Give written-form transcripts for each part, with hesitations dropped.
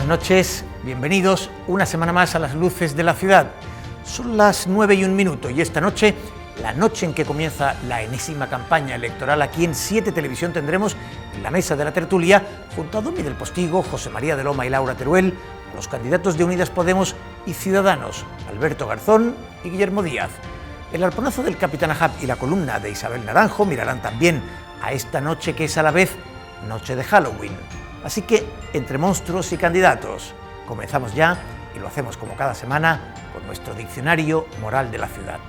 buenas noches, bienvenidos una semana más a las luces de la ciudad. Son las 9:01 y esta noche, la noche en que comienza la enésima campaña electoral, aquí en 7 Televisión tendremos en la mesa de la tertulia, junto a Domi del Postigo, José María de Loma y Laura Teruel, los candidatos de Unidas Podemos y Ciudadanos, Alberto Garzón y Guillermo Díaz. El arponazo del Capitán Ahab y la columna de Isabel Naranjo mirarán también a esta noche que es a la vez noche de Halloween. Así que, entre monstruos y candidatos, comenzamos ya y lo hacemos como cada semana con nuestro diccionario moral de la ciudad.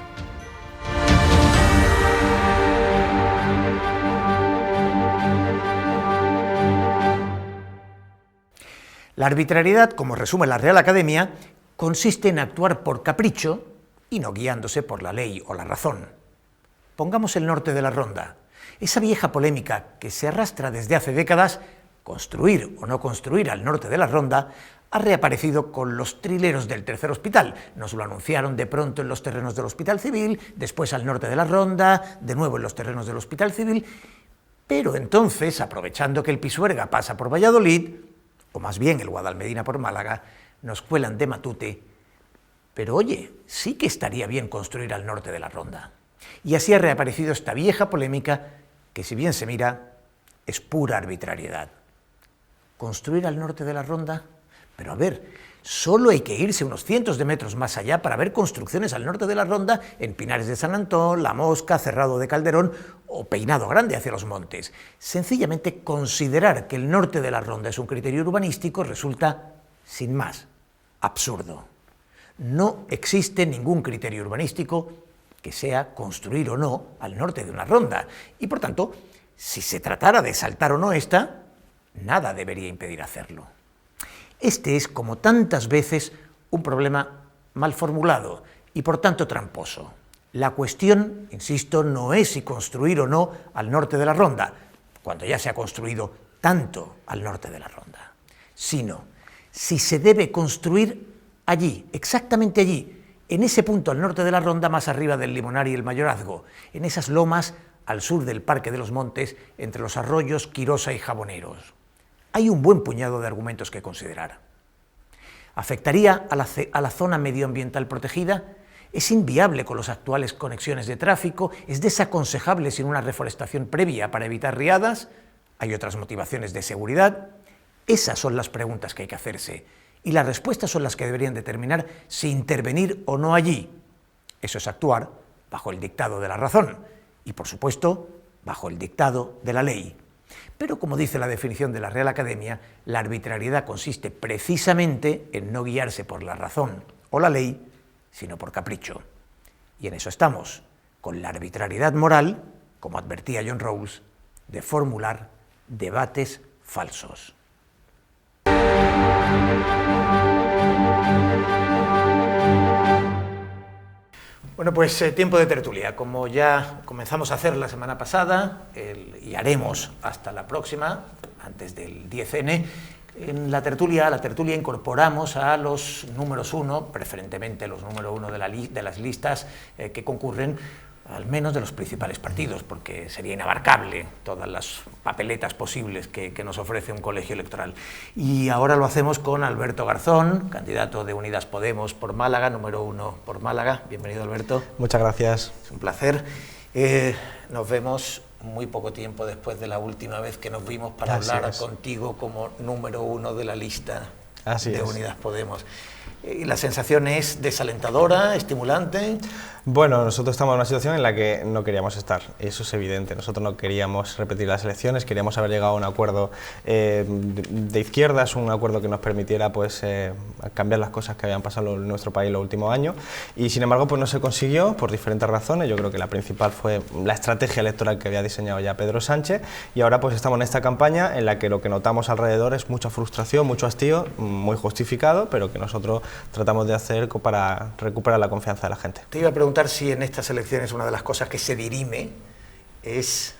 La arbitrariedad, como resume la Real Academia, consiste en actuar por capricho y no guiándose por la ley o la razón. Pongamos el norte de la Ronda, esa vieja polémica que se arrastra desde hace décadas. Construir o no construir al norte de la Ronda ha reaparecido con los trileros del tercer hospital. Nos lo anunciaron de pronto en los terrenos del Hospital Civil, después al norte de la Ronda, de nuevo en los terrenos del Hospital Civil. Pero entonces, aprovechando que el Pisuerga pasa por Valladolid, o más bien el Guadalmedina por Málaga, nos cuelan de matute. Pero oye, sí que estaría bien construir al norte de la Ronda. Y así ha reaparecido esta vieja polémica que, si bien se mira, es pura arbitrariedad. ¿Construir al norte de la Ronda? Pero a ver, solo hay que irse unos cientos de metros más allá para ver construcciones al norte de la Ronda en Pinares de San Antón, La Mosca, Cerrado de Calderón o Peinado Grande hacia los montes. Sencillamente considerar que el norte de la Ronda es un criterio urbanístico resulta, sin más, absurdo. No existe ningún criterio urbanístico que sea construir o no al norte de una ronda. Y por tanto, si se tratara de saltar o no esta, nada debería impedir hacerlo. Este es, como tantas veces, un problema mal formulado y por tanto tramposo. La cuestión, insisto, no es si construir o no al norte de la Ronda, cuando ya se ha construido tanto al norte de la Ronda, sino si se debe construir allí, exactamente allí, en ese punto al norte de la Ronda, más arriba del Limonar y el Mayorazgo, en esas lomas al sur del Parque de los Montes, entre los arroyos Quirosa y Jaboneros. Hay un buen puñado de argumentos que considerar. ¿Afectaría a la zona medioambiental protegida? ¿Es inviable con las actuales conexiones de tráfico? ¿Es desaconsejable sin una reforestación previa para evitar riadas? ¿Hay otras motivaciones de seguridad? Esas son las preguntas que hay que hacerse, y las respuestas son las que deberían determinar si intervenir o no allí. Eso es actuar bajo el dictado de la razón y, por supuesto, bajo el dictado de la ley. Pero, como dice la definición de la Real Academia, la arbitrariedad consiste precisamente en no guiarse por la razón o la ley, sino por capricho. Y en eso estamos, con la arbitrariedad moral, como advertía John Rawls, de formular debates falsos. Bueno, pues tiempo de tertulia. Como ya comenzamos a hacer la semana pasada y haremos hasta la próxima, antes del 10N, en la tertulia incorporamos a los números 1, preferentemente los número 1 de las listas que concurren, al menos de los principales partidos, porque sería inabarcable todas las papeletas posibles que nos ofrece un colegio electoral. Y ahora lo hacemos con Alberto Garzón, candidato de Unidas Podemos por Málaga, número 1 por Málaga. Bienvenido, Alberto. Muchas gracias. Es un placer. Nos vemos muy poco tiempo después de la última vez que nos vimos para hablar contigo como número 1 de la lista de Unidas Podemos. ¿Y la sensación es desalentadora, estimulante? Bueno, nosotros estamos en una situación en la que no queríamos estar, eso es evidente. Nosotros no queríamos repetir las elecciones, queríamos haber llegado a un acuerdo de izquierdas, un acuerdo que nos permitiera cambiar las cosas que habían pasado en nuestro país los últimos años, y sin embargo pues no se consiguió por diferentes razones. Yo creo que la principal fue la estrategia electoral que había diseñado ya Pedro Sánchez, y ahora pues estamos en esta campaña en la que lo que notamos alrededor es mucha frustración, mucho hastío, muy justificado, pero que nosotros tratamos de hacer para recuperar la confianza de la gente. Te iba a preguntar si en estas elecciones una de las cosas que se dirime es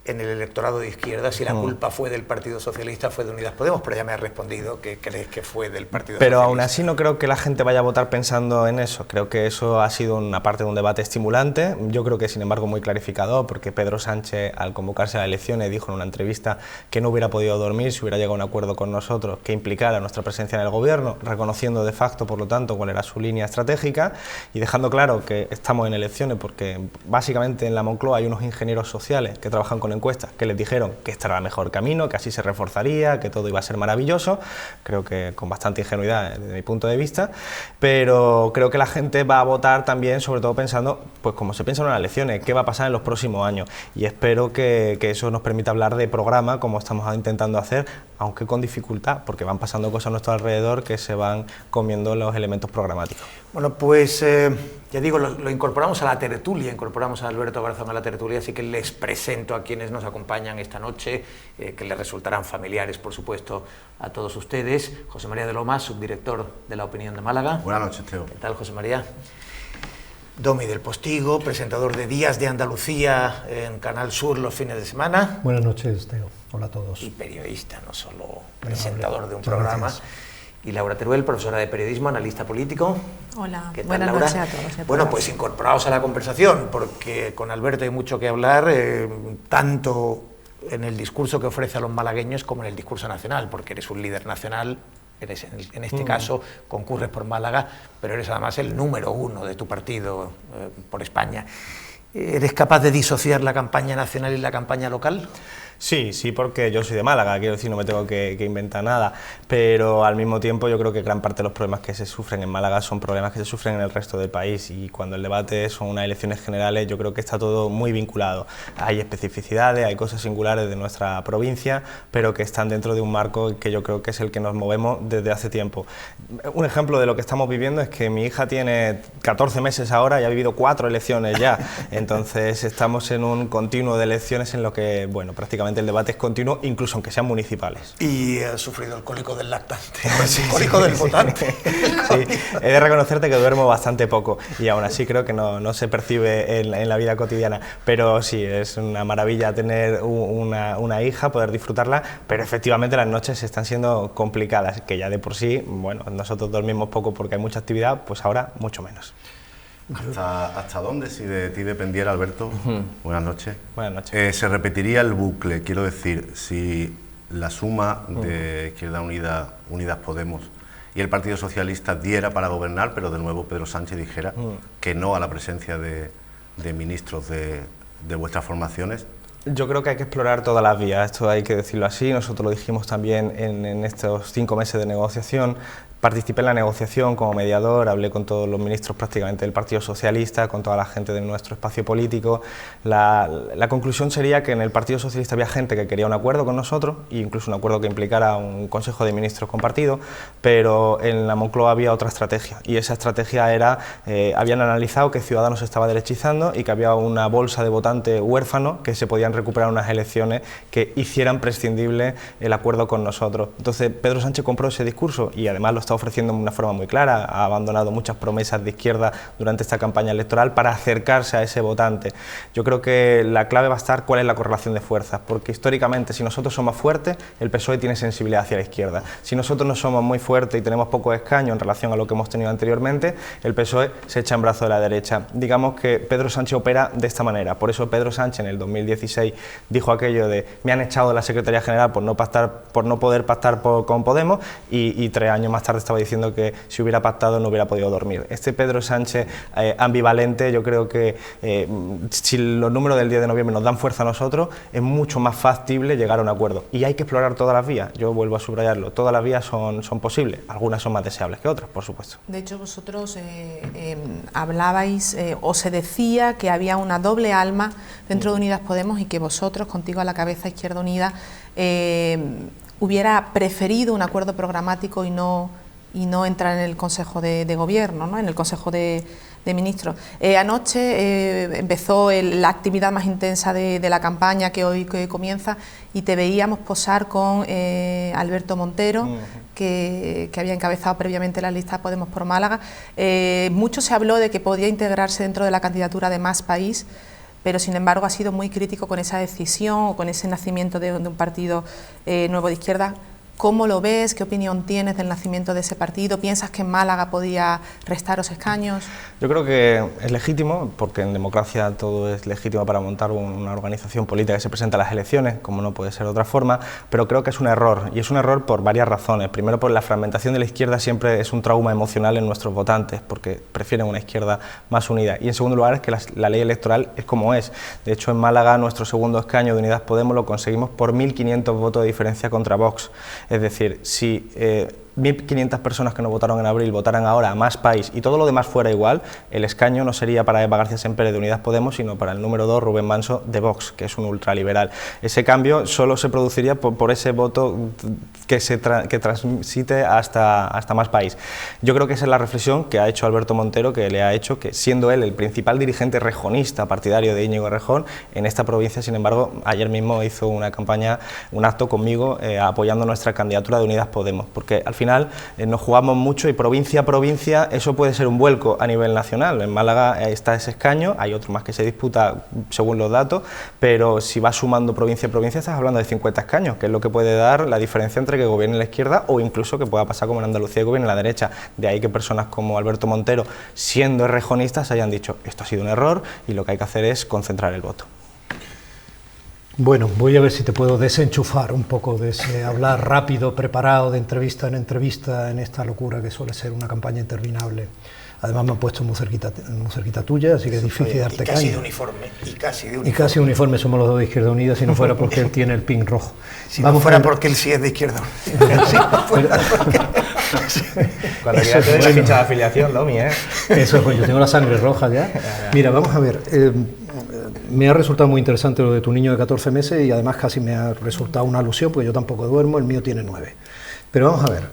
en el electorado de izquierda si la culpa fue del Partido Socialista o fue de Unidas Podemos, pero ya me has respondido que crees que fue del Partido Socialista. Pero aún así no creo que la gente vaya a votar pensando en eso. Creo que eso ha sido una parte de un debate estimulante. Yo creo que, sin embargo, muy clarificador, porque Pedro Sánchez, al convocarse a las elecciones, dijo en una entrevista que no hubiera podido dormir si hubiera llegado a un acuerdo con nosotros que implicara nuestra presencia en el gobierno, reconociendo de facto, por lo tanto, cuál era su línea estratégica y dejando claro que estamos en elecciones porque básicamente en la Moncloa hay unos ingenieros sociales que trabajan con encuestas que les dijeron que este era el mejor camino, que así se reforzaría, que todo iba a ser maravilloso. Creo que con bastante ingenuidad desde mi punto de vista, pero creo que la gente va a votar también, sobre todo pensando, pues como se piensa en las elecciones, qué va a pasar en los próximos años, y espero que eso nos permita hablar de programa como estamos intentando hacer, aunque con dificultad, porque van pasando cosas a nuestro alrededor que se van comiendo los elementos programáticos. Bueno, pues ya digo, lo incorporamos a la tertulia, incorporamos a Alberto Garzón a la tertulia, así que les presento a quienes nos acompañan esta noche, que les resultarán familiares, por supuesto, a todos ustedes. José María de Lomas, subdirector de La Opinión de Málaga. Buenas noches, Teo. ¿Qué tal, José María? Domi del Postigo, presentador de Días de Andalucía en Canal Sur los fines de semana. Buenas noches, Teo. Hola a todos. Y periodista, no solo presentador de un programa. Gracias. Y Laura Teruel, profesora de periodismo, analista político. Hola, ¿qué tal, buenas Laura? noches a todos. Bueno, pues incorporados a la conversación, porque con Alberto hay mucho que hablar, tanto en el discurso que ofrece a los malagueños como en el discurso nacional, porque eres un líder nacional, eres en este caso concurres por Málaga, pero eres además el número uno de tu partido por España. ¿Eres capaz de disociar la campaña nacional y la campaña local? Sí, porque yo soy de Málaga, quiero decir, no me tengo que inventar nada, pero al mismo tiempo yo creo que gran parte de los problemas que se sufren en Málaga son problemas que se sufren en el resto del país, y cuando el debate son unas elecciones generales yo creo que está todo muy vinculado. Hay especificidades, hay cosas singulares de nuestra provincia, pero que están dentro de un marco que yo creo que es el que nos movemos desde hace tiempo. Un ejemplo de lo que estamos viviendo es que mi hija tiene 14 meses ahora y ha vivido 4 elecciones ya, entonces estamos en un continuo de elecciones en lo que, bueno, prácticamente el debate es continuo, incluso aunque sean municipales. Y has sufrido el cólico del lactante, el cólico del votante. Sí, he de reconocerte que duermo bastante poco y aún así creo que no se percibe en la vida cotidiana, pero sí, es una maravilla tener una hija, poder disfrutarla, pero efectivamente las noches están siendo complicadas, que ya de por sí, bueno, nosotros dormimos poco porque hay mucha actividad, pues ahora mucho menos. ¿Hasta dónde, si de ti dependiera, Alberto? Buenas noches. Buenas noches. Se repetiría el bucle, quiero decir, si la suma de Izquierda Unida, Unidas Podemos y el Partido Socialista diera para gobernar, pero de nuevo Pedro Sánchez dijera que no a la presencia de ministros de vuestras formaciones. Yo creo que hay que explorar todas las vías, esto hay que decirlo así. Nosotros lo dijimos también en estos 5 meses de negociación. Participé en la negociación como mediador, hablé con todos los ministros prácticamente del Partido Socialista, con toda la gente de nuestro espacio político. La conclusión sería que en el Partido Socialista había gente que quería un acuerdo con nosotros, e incluso un acuerdo que implicara un Consejo de Ministros compartido, pero en la Moncloa había otra estrategia, y esa estrategia era, habían analizado que Ciudadanos estaba derechizando y que había una bolsa de votantes huérfanos que se podían recuperar unas elecciones que hicieran prescindible el acuerdo con nosotros. Entonces Pedro Sánchez compró ese discurso y además lo está ofreciendo de una forma muy clara, ha abandonado muchas promesas de izquierda durante esta campaña electoral para acercarse a ese votante. Yo creo que la clave va a estar cuál es la correlación de fuerzas, porque históricamente si nosotros somos fuertes, el PSOE tiene sensibilidad hacia la izquierda. Si nosotros no somos muy fuertes y tenemos pocos escaños en relación a lo que hemos tenido anteriormente, el PSOE se echa en brazos de la derecha. Digamos que Pedro Sánchez opera de esta manera, por eso Pedro Sánchez en el 2016 dijo aquello de me han echado de la Secretaría General por no poder pactar con Podemos, y 3 años más tarde estaba diciendo que si hubiera pactado no hubiera podido dormir. Este Pedro Sánchez ambivalente, yo creo que si los números del 10 de noviembre nos dan fuerza a nosotros, es mucho más factible llegar a un acuerdo, y hay que explorar todas las vías. Yo vuelvo a subrayarlo, todas las vías son posibles, algunas son más deseables que otras, por supuesto. De hecho, vosotros hablabais o se decía que había una doble alma dentro de Unidas Podemos y que vosotros, contigo a la cabeza, Izquierda Unida, hubiera preferido un acuerdo programático y no entrar en el Consejo de Gobierno, ¿no? En el Consejo de Ministros. Anoche empezó la actividad más intensa de la campaña que hoy comienza, y te veíamos posar con Alberto Montero, que había encabezado previamente la lista Podemos por Málaga. Mucho se habló de que podía integrarse dentro de la candidatura de Más País. pero sin embargo ha sido muy crítico con esa decisión o con ese nacimiento de un partido nuevo de izquierda. ¿Cómo lo ves? ¿Qué opinión tienes del nacimiento de ese partido? ¿Piensas que en Málaga podía restaros escaños? Yo creo que es legítimo, porque en democracia todo es legítimo para montar una organización política que se presenta a las elecciones, como no puede ser de otra forma, pero creo que es un error, y es un error por varias razones. Primero, por la fragmentación de la izquierda siempre es un trauma emocional en nuestros votantes, porque prefieren una izquierda más unida. Y en segundo lugar, es que la ley electoral es como es. De hecho, en Málaga, nuestro segundo escaño de Unidas Podemos lo conseguimos por 1.500 votos de diferencia contra Vox. Es decir, si 1.500 personas que no votaron en abril votaran ahora a Más País y todo lo demás fuera igual, el escaño no sería para Eva García Sempere de Unidas Podemos, sino para el número 2, Rubén Manso, de Vox, que es un ultraliberal. Ese cambio solo se produciría por ese voto que transite hasta Más País. Yo creo que esa es la reflexión que ha hecho Alberto Montero, que le ha hecho que, siendo él el principal dirigente rejonista partidario de Íñigo Errejón, en esta provincia, sin embargo, ayer mismo hizo una campaña, un acto conmigo, apoyando nuestra candidatura de Unidas Podemos, porque al final nos jugamos mucho y provincia a provincia eso puede ser un vuelco a nivel nacional. En Málaga está ese escaño, hay otro más que se disputa según los datos, pero si vas sumando provincia a provincia estás hablando de 50 escaños, que es lo que puede dar la diferencia entre que gobierne la izquierda o incluso que pueda pasar como en Andalucía, que gobierne la derecha. De ahí que personas como Alberto Montero, siendo errejonistas, hayan dicho esto ha sido un error y lo que hay que hacer es concentrar el voto. Bueno, voy a ver si te puedo desenchufar un poco de ese hablar rápido, preparado, de entrevista en entrevista, en esta locura que suele ser una campaña interminable. Además me han puesto muy cerquita tuya, así que es difícil darte caña. Y casi uniforme, somos los dos de Izquierda Unida, si no fuera porque él tiene el pin rojo. Si no fuera porque él sí es de Izquierda Unida. Cuando quieras te doy la ficha de afiliación, Domi, ¿eh? Eso es, pues yo tengo la sangre roja ya. Mira, vamos a ver, me ha resultado muy interesante lo de tu niño de 14 meses y además casi me ha resultado una alusión, porque yo tampoco duermo, el mío tiene 9. Pero vamos a ver,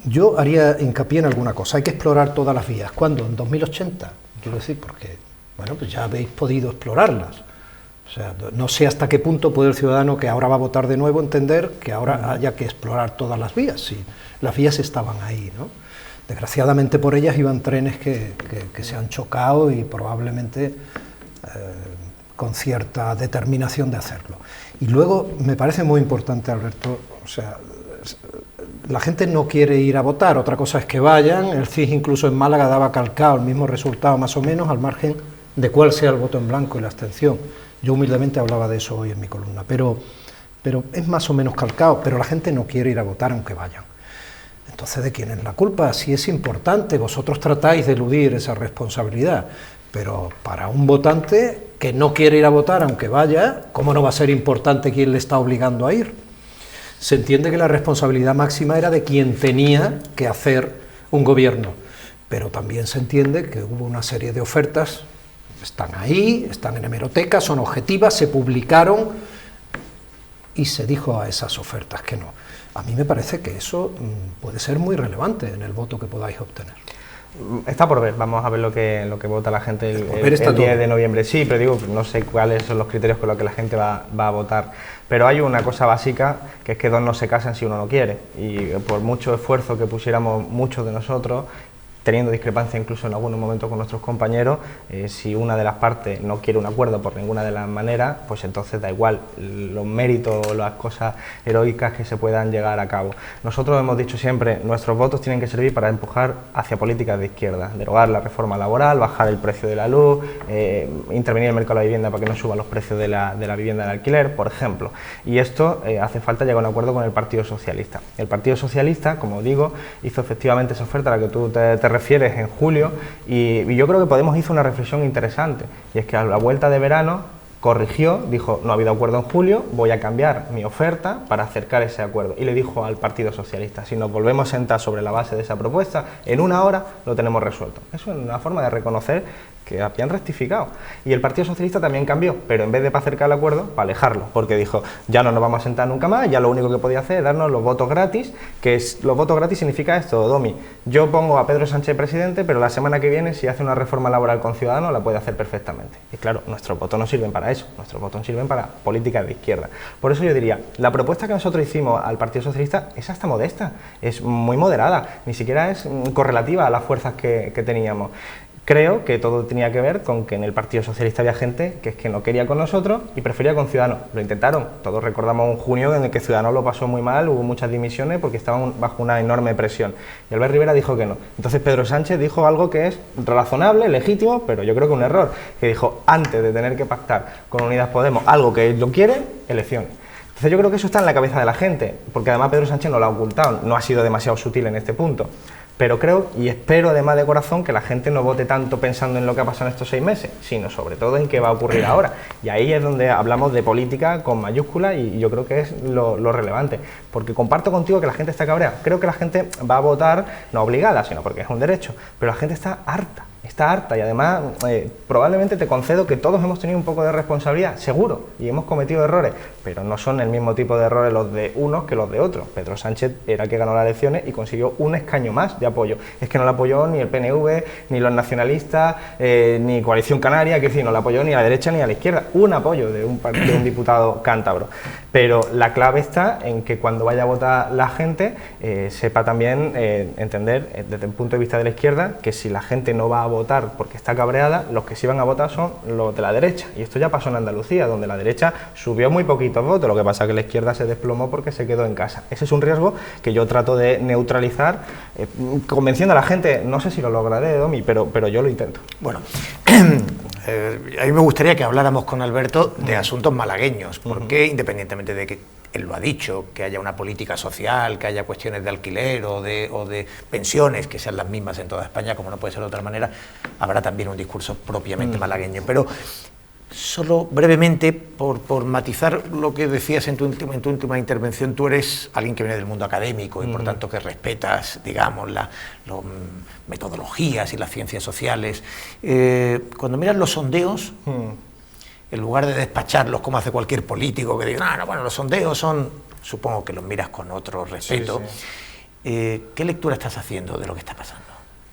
yo haría hincapié en alguna cosa, hay que explorar todas las vías. ¿Cuándo? ¿En 2080? Quiero decir, porque, bueno, pues ya habéis podido explorarlas. O sea, no sé hasta qué punto puede el ciudadano que ahora va a votar de nuevo entender que ahora haya que explorar todas las vías. Sí, las vías estaban ahí, ¿no? Desgraciadamente por ellas iban trenes que se han chocado y probablemente con cierta determinación de hacerlo. Y luego me parece muy importante, Alberto, o sea, la gente no quiere ir a votar, otra cosa es que vayan. El CIS incluso en Málaga daba calcado el mismo resultado más o menos, al margen de cuál sea el voto en blanco y la abstención. Yo humildemente hablaba de eso hoy en mi columna, pero es más o menos calcado, pero la gente no quiere ir a votar aunque vayan. Entonces, ¿de quién es la culpa? Si es importante, vosotros tratáis de eludir esa responsabilidad, pero para un votante que no quiere ir a votar aunque vaya, ¿cómo no va a ser importante quién le está obligando a ir? Se entiende que la responsabilidad máxima era de quien tenía que hacer un gobierno, pero también se entiende que hubo una serie de ofertas, están ahí, están en hemeroteca, son objetivas, se publicaron y se dijo a esas ofertas que no. A mí me parece que eso puede ser muy relevante en el voto que podáis obtener. Está por ver, vamos a ver lo que vota la gente el 10 de noviembre. Sí, pero digo, no sé cuáles son los criterios con los que la gente va a votar. Pero hay una cosa básica, que es que dos no se casan si uno no quiere. Y por mucho esfuerzo que pusiéramos muchos de nosotros, teniendo discrepancia incluso en algunos momentos con nuestros compañeros, si una de las partes no quiere un acuerdo por ninguna de las maneras, pues entonces da igual los méritos o las cosas heroicas que se puedan llegar a cabo. Nosotros hemos dicho siempre, nuestros votos tienen que servir para empujar hacia políticas de izquierda, derogar la reforma laboral, bajar el precio de la luz, intervenir en el mercado de la vivienda para que no suban los precios de la vivienda de alquiler, por ejemplo. Y esto hace falta llegar a un acuerdo con el Partido Socialista. El Partido Socialista, como digo, hizo efectivamente esa oferta a la que tú te refieres en julio, y yo creo que Podemos hizo una reflexión interesante, y es que a la vuelta de verano corrigió, dijo no ha habido acuerdo en julio, voy a cambiar mi oferta para acercar ese acuerdo, y le dijo al Partido Socialista, si nos volvemos a sentar sobre la base de esa propuesta, en una hora lo tenemos resuelto. Eso es una forma de reconocer que habían rectificado. Y el Partido Socialista también cambió, pero en vez de para acercar el acuerdo, para alejarlo, porque dijo, ya no nos vamos a sentar nunca más, ya lo único que podía hacer es darnos los votos gratis, los votos gratis significa esto, Domi, yo pongo a Pedro Sánchez presidente, pero la semana que viene, si hace una reforma laboral con Ciudadanos, la puede hacer perfectamente. Y claro, nuestros votos no sirven para eso, nuestros votos sirven para políticas de izquierda. Por eso yo diría, la propuesta que nosotros hicimos al Partido Socialista es hasta modesta, es muy moderada, ni siquiera es correlativa a las fuerzas que teníamos. Creo que todo tenía que ver con que en el Partido Socialista había gente que es que no quería con nosotros y prefería con Ciudadanos. Lo intentaron. Todos recordamos un junio en el que Ciudadanos lo pasó muy mal, hubo muchas dimisiones porque estaban bajo una enorme presión. Y Albert Rivera dijo que no. Entonces Pedro Sánchez dijo algo que es razonable, legítimo, pero yo creo que un error. Que dijo, antes de tener que pactar con Unidas Podemos algo que lo quieren, elecciones. Entonces yo creo que eso está en la cabeza de la gente, porque además Pedro Sánchez no lo ha ocultado, no ha sido demasiado sutil en este punto. Pero creo y espero además de corazón que la gente no vote tanto pensando en lo que ha pasado en estos 6 meses, sino sobre todo en qué va a ocurrir ahora. Y ahí es donde hablamos de política con mayúsculas y yo creo que es lo relevante. Porque comparto contigo que la gente está cabreada. Creo que la gente va a votar, no obligada, sino porque es un derecho. Pero la gente está harta y además probablemente te concedo que todos hemos tenido un poco de responsabilidad, seguro, y hemos cometido errores, pero no son el mismo tipo de errores los de unos que los de otros. Pedro Sánchez era el que ganó las elecciones y consiguió un escaño más de apoyo. Es que no le apoyó ni el PNV, ni los nacionalistas, ni Coalición Canaria, que decir, no le apoyó ni a la derecha ni a la izquierda, un apoyo de un diputado cántabro. Pero la clave está en que cuando vaya a votar la gente sepa también entender desde el punto de vista de la izquierda que si la gente no va a votar porque está cabreada, los que sí van a votar son los de la derecha. Y esto ya pasó en Andalucía, donde la derecha subió muy poquitos votos, lo que pasa es que la izquierda se desplomó porque se quedó en casa. Ese es un riesgo que yo trato de neutralizar, convenciendo a la gente, no sé si lo lograré, Domi, pero yo lo intento. Bueno, a mí me gustaría que habláramos con Alberto de asuntos malagueños, porque independientemente de que él lo ha dicho, que haya una política social, que haya cuestiones de alquiler o de pensiones que sean las mismas en toda España, como no puede ser de otra manera, habrá también un discurso propiamente malagueño. Pero solo brevemente, por matizar lo que decías en tu última intervención, tú eres alguien que viene del mundo académico y por tanto que respetas, digamos, las metodologías y las ciencias sociales. Cuando miras los sondeos, en lugar de despacharlos como hace cualquier político que diga, no, bueno, los sondeos son, supongo que los miras con otro respeto, ¿qué lectura estás haciendo de lo que está pasando?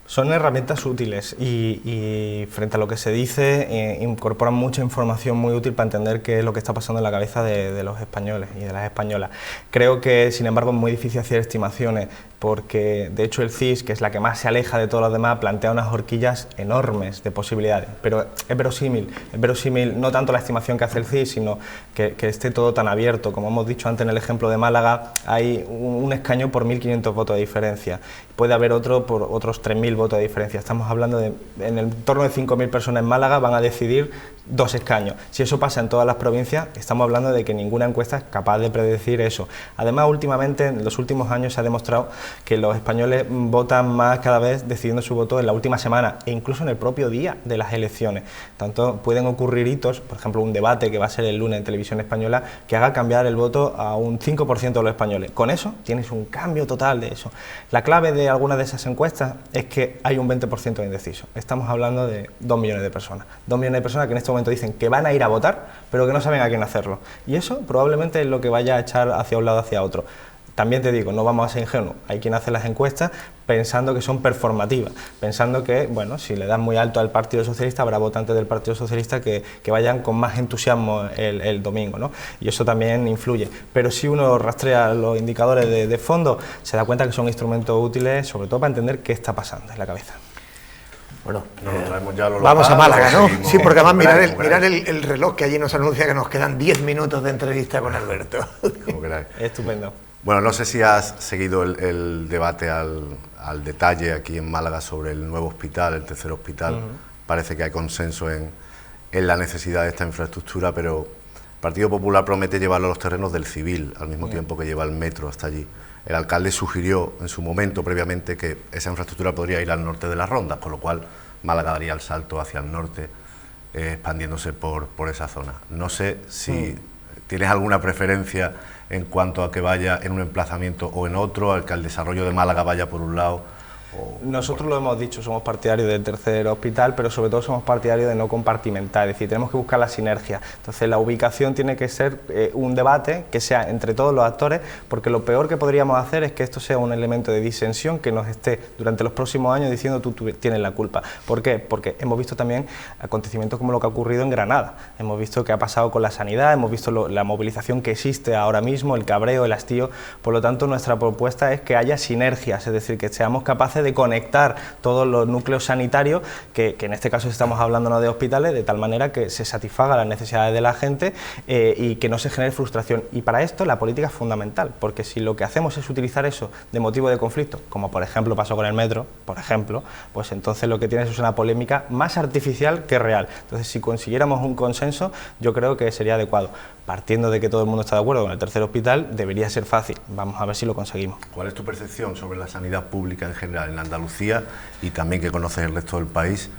Son herramientas útiles y frente a lo que se dice incorporan mucha información muy útil para entender qué es lo que está pasando en la cabeza de los españoles y de las españolas. Creo que, sin embargo, es muy difícil hacer estimaciones porque, de hecho, el CIS, que es la que más se aleja de todos los demás, plantea unas horquillas enormes de posibilidades. Pero es verosímil no tanto la estimación que hace el CIS, sino que esté todo tan abierto. Como hemos dicho antes en el ejemplo de Málaga, hay un escaño por 1.500 votos de diferencia. Puede haber otro por otros 3.000 votos de diferencia. Estamos hablando de, en el torno de 5.000 personas en Málaga van a decidir 2 escaños. Si eso pasa en todas las provincias, estamos hablando de que ninguna encuesta es capaz de predecir eso. Además, últimamente, en los últimos años se ha demostrado que los españoles votan más cada vez decidiendo su voto en la última semana e incluso en el propio día de las elecciones. Tanto pueden ocurrir hitos, por ejemplo, un debate que va a ser el lunes en Televisión Española, que haga cambiar el voto a un 5% de los españoles. Con eso tienes un cambio total de eso. La clave de algunas de esas encuestas es que hay un 20% de indecisos. Estamos hablando de 2 millones de personas. 2 millones de personas que en este momento dicen que van a ir a votar, pero que no saben a quién hacerlo. Y eso probablemente es lo que vaya a echar hacia un lado o hacia otro. También te digo, no vamos a ser ingenuos. Hay quien hace las encuestas pensando que son performativas, pensando que, bueno, si le dan muy alto al Partido Socialista, habrá votantes del Partido Socialista que vayan con más entusiasmo el domingo, ¿no? Y eso también influye. Pero si uno rastrea los indicadores de fondo, se da cuenta que son instrumentos útiles, sobre todo para entender qué está pasando en la cabeza. Bueno, traemos ya lo vamos local, a Málaga, ¿no? seguimos. Sí, porque además mirar el reloj que allí nos anuncia que nos quedan 10 minutos de entrevista con Alberto. Como queráis. Estupendo. Bueno, no sé si has seguido el debate al detalle aquí en Málaga sobre el nuevo hospital, el tercer hospital. Parece que hay consenso en la necesidad de esta infraestructura, pero el Partido Popular promete llevarlo a los terrenos del civil, al mismo tiempo que lleva el metro hasta allí. El alcalde sugirió en su momento, previamente, que esa infraestructura podría ir al norte de las Rondas, con lo cual Málaga daría el salto hacia el norte, expandiéndose por esa zona. No sé si tienes alguna preferencia en cuanto a que vaya en un emplazamiento o en otro, al que el desarrollo de Málaga vaya por un lado. Nosotros lo hemos dicho, somos partidarios del tercer hospital, pero sobre todo somos partidarios de no compartimentar, es decir, tenemos que buscar la sinergia. Entonces la ubicación tiene que ser un debate que sea entre todos los actores, porque lo peor que podríamos hacer es que esto sea un elemento de disensión que nos esté durante los próximos años diciendo tú tienes la culpa. ¿Por qué? Porque hemos visto también acontecimientos como lo que ha ocurrido en Granada, hemos visto qué ha pasado con la sanidad, hemos visto la movilización que existe ahora mismo, el cabreo, el hastío. Por lo tanto, nuestra propuesta es que haya sinergias, es decir, que seamos capaces capaces de conectar todos los núcleos sanitarios, que en este caso estamos hablando no de hospitales, de tal manera que se satisfaga las necesidades de la gente y que no se genere frustración. Y para esto la política es fundamental, porque si lo que hacemos es utilizar eso de motivo de conflicto, como por ejemplo pasó con el metro, por ejemplo, pues entonces lo que tienes es una polémica más artificial que real. Entonces, si consiguiéramos un consenso, yo creo que sería adecuado. Partiendo de que todo el mundo está de acuerdo con el tercer hospital, debería ser fácil. Vamos a ver si lo conseguimos. ¿Cuál es tu percepción sobre la sanidad pública en general en Andalucía y también que conoces el resto del país?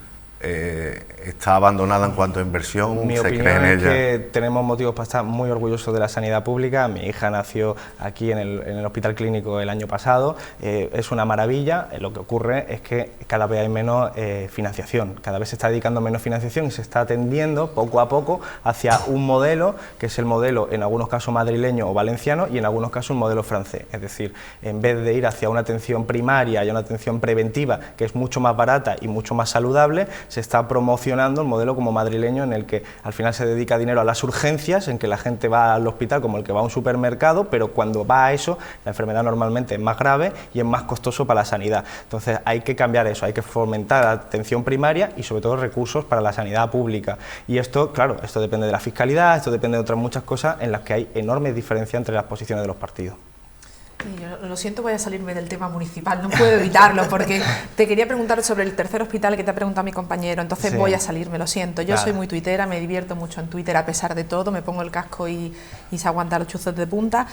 ¿Está abandonada en cuanto a inversión? Mi opinión es que tenemos motivos para estar muy orgullosos de la sanidad pública. Mi hija nació aquí en el Hospital Clínico el año pasado, es una maravilla. Lo que ocurre es que cada vez hay menos financiación, cada vez se está dedicando menos financiación y se está tendiendo poco a poco hacia un modelo que es el modelo en algunos casos madrileño o valenciano y en algunos casos un modelo francés. Es decir, en vez de ir hacia una atención primaria y una atención preventiva que es mucho más barata y mucho más saludable, se está promocionando el modelo como madrileño, en el que al final se dedica dinero a las urgencias, en que la gente va al hospital como el que va a un supermercado, pero cuando va a eso, la enfermedad normalmente es más grave y es más costoso para la sanidad. Entonces hay que cambiar eso, hay que fomentar la atención primaria y sobre todo recursos para la sanidad pública. Y esto, claro, esto depende de la fiscalidad, esto depende de otras muchas cosas en las que hay enormes diferencias entre las posiciones de los partidos. Yo lo siento, voy a salirme del tema municipal, no puedo evitarlo, porque te quería preguntar sobre el tercer hospital que te ha preguntado mi compañero, entonces voy a salirme, lo siento. Yo soy muy tuitera, me divierto mucho en Twitter a pesar de todo, me pongo el casco y se aguanta los chuzos de punta,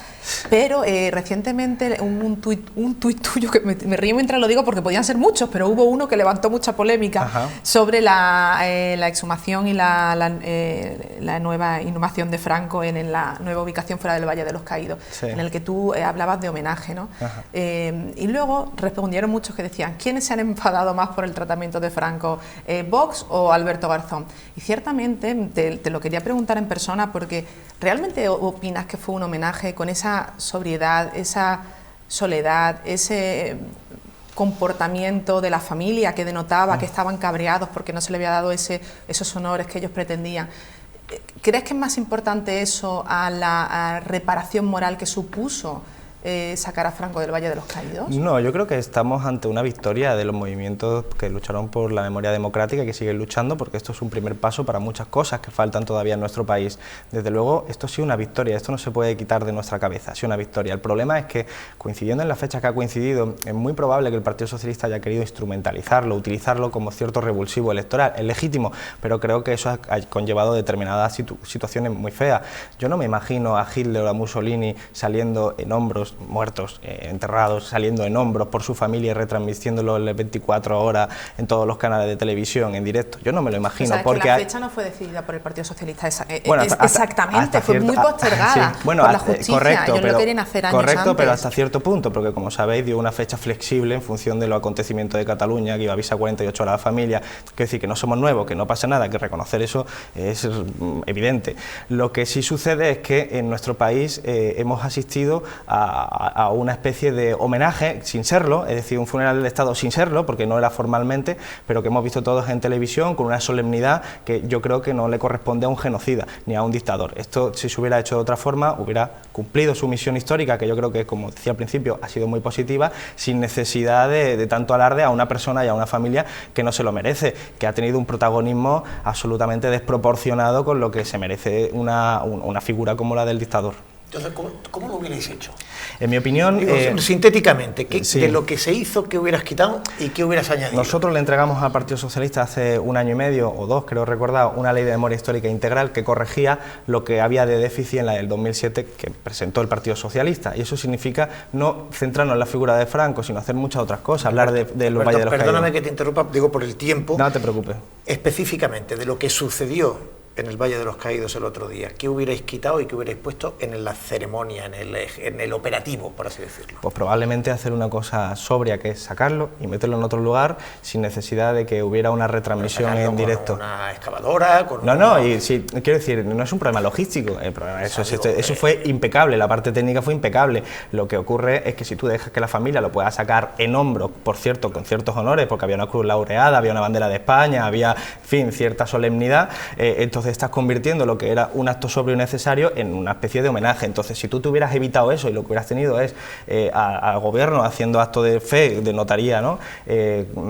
pero recientemente un tuit tuyo, que me río mientras lo digo porque podían ser muchos, pero hubo uno que levantó mucha polémica sobre la exhumación y la nueva inhumación de Franco en la nueva ubicación fuera del Valle de los Caídos, en el que tú hablabas de homenaje, ¿no? Y luego respondieron muchos que decían, ¿quiénes se han enfadado más por el tratamiento de Franco, Vox o Alberto Garzón? Y ciertamente te lo quería preguntar en persona, porque ¿realmente opinas que fue un homenaje con esa sobriedad, esa soledad, ese comportamiento de la familia que denotaba que estaban cabreados porque no se le había dado esos honores que ellos pretendían? ¿Crees que es más importante eso a la reparación moral que supuso sacar a Franco del Valle de los Caídos? No, yo creo que estamos ante una victoria de los movimientos que lucharon por la memoria democrática y que siguen luchando, porque esto es un primer paso para muchas cosas que faltan todavía en nuestro país. Desde luego, esto ha sido una victoria, esto no se puede quitar de nuestra cabeza, ha sido una victoria. El problema es que, coincidiendo en la fecha que ha coincidido, es muy probable que el Partido Socialista haya querido instrumentalizarlo, utilizarlo como cierto revulsivo electoral. Es legítimo, pero creo que eso ha conllevado determinadas situaciones muy feas. Yo no me imagino a Hitler o a Mussolini saliendo en hombros, muertos, enterrados, saliendo en hombros por su familia y retransmitiéndolo en 24 horas en todos los canales de televisión en directo. Yo no me lo imagino. O sea, porque la fecha no fue decidida por el Partido Socialista, exactamente, fue muy postergada por la justicia. Correcto, ellos lo querían hacer años antes. Pero hasta cierto punto, porque como sabéis dio una fecha flexible en función de los acontecimientos de Cataluña, que iba a avisar 48 horas a la familia. Quiero decir que no somos nuevos, que no pasa nada, que reconocer eso es evidente. Lo que sí sucede es que en nuestro país hemos asistido a una especie de homenaje sin serlo, es decir, un funeral del Estado sin serlo, porque no era formalmente, pero que hemos visto todos en televisión con una solemnidad que yo creo que no le corresponde a un genocida ni a un dictador. Esto, si se hubiera hecho de otra forma, hubiera cumplido su misión histórica, que yo creo que, como decía al principio, ha sido muy positiva, sin necesidad de tanto alarde a una persona y a una familia que no se lo merece, que ha tenido un protagonismo absolutamente desproporcionado con lo que se merece una figura como la del dictador. Entonces, ¿cómo lo hubierais hecho? En mi opinión... sintéticamente, de lo que se hizo, ¿qué hubieras quitado y qué hubieras añadido? Nosotros le entregamos al Partido Socialista hace 1 año y medio o 2, creo recordar, una ley de memoria histórica integral que corregía lo que había de déficit en la del 2007 que presentó el Partido Socialista, y eso significa no centrarnos en la figura de Franco, sino hacer muchas otras cosas, hablar de los Valles de los Caídos. Perdóname que te interrumpa, digo por el tiempo. No te preocupes. Específicamente, de lo que sucedió en el Valle de los Caídos el otro día, ¿qué hubierais quitado y qué hubierais puesto en la ceremonia, en el operativo, por así decirlo? Pues probablemente hacer una cosa sobria, que es sacarlo y meterlo en otro lugar sin necesidad de que hubiera una retransmisión en directo. ¿Con una excavadora? Y sí, quiero decir, no es un problema logístico, el problema, eso fue impecable, la parte técnica fue impecable. Lo que ocurre es que si tú dejas que la familia lo pueda sacar en hombros, por cierto, con ciertos honores, porque había una cruz laureada, había una bandera de España, había, en fin, cierta solemnidad, entonces entonces estás convirtiendo lo que era un acto sobrio y necesario en una especie de homenaje. Entonces, si tú te hubieras evitado eso y lo que hubieras tenido es al gobierno haciendo acto de fe, de notaría, ¿no?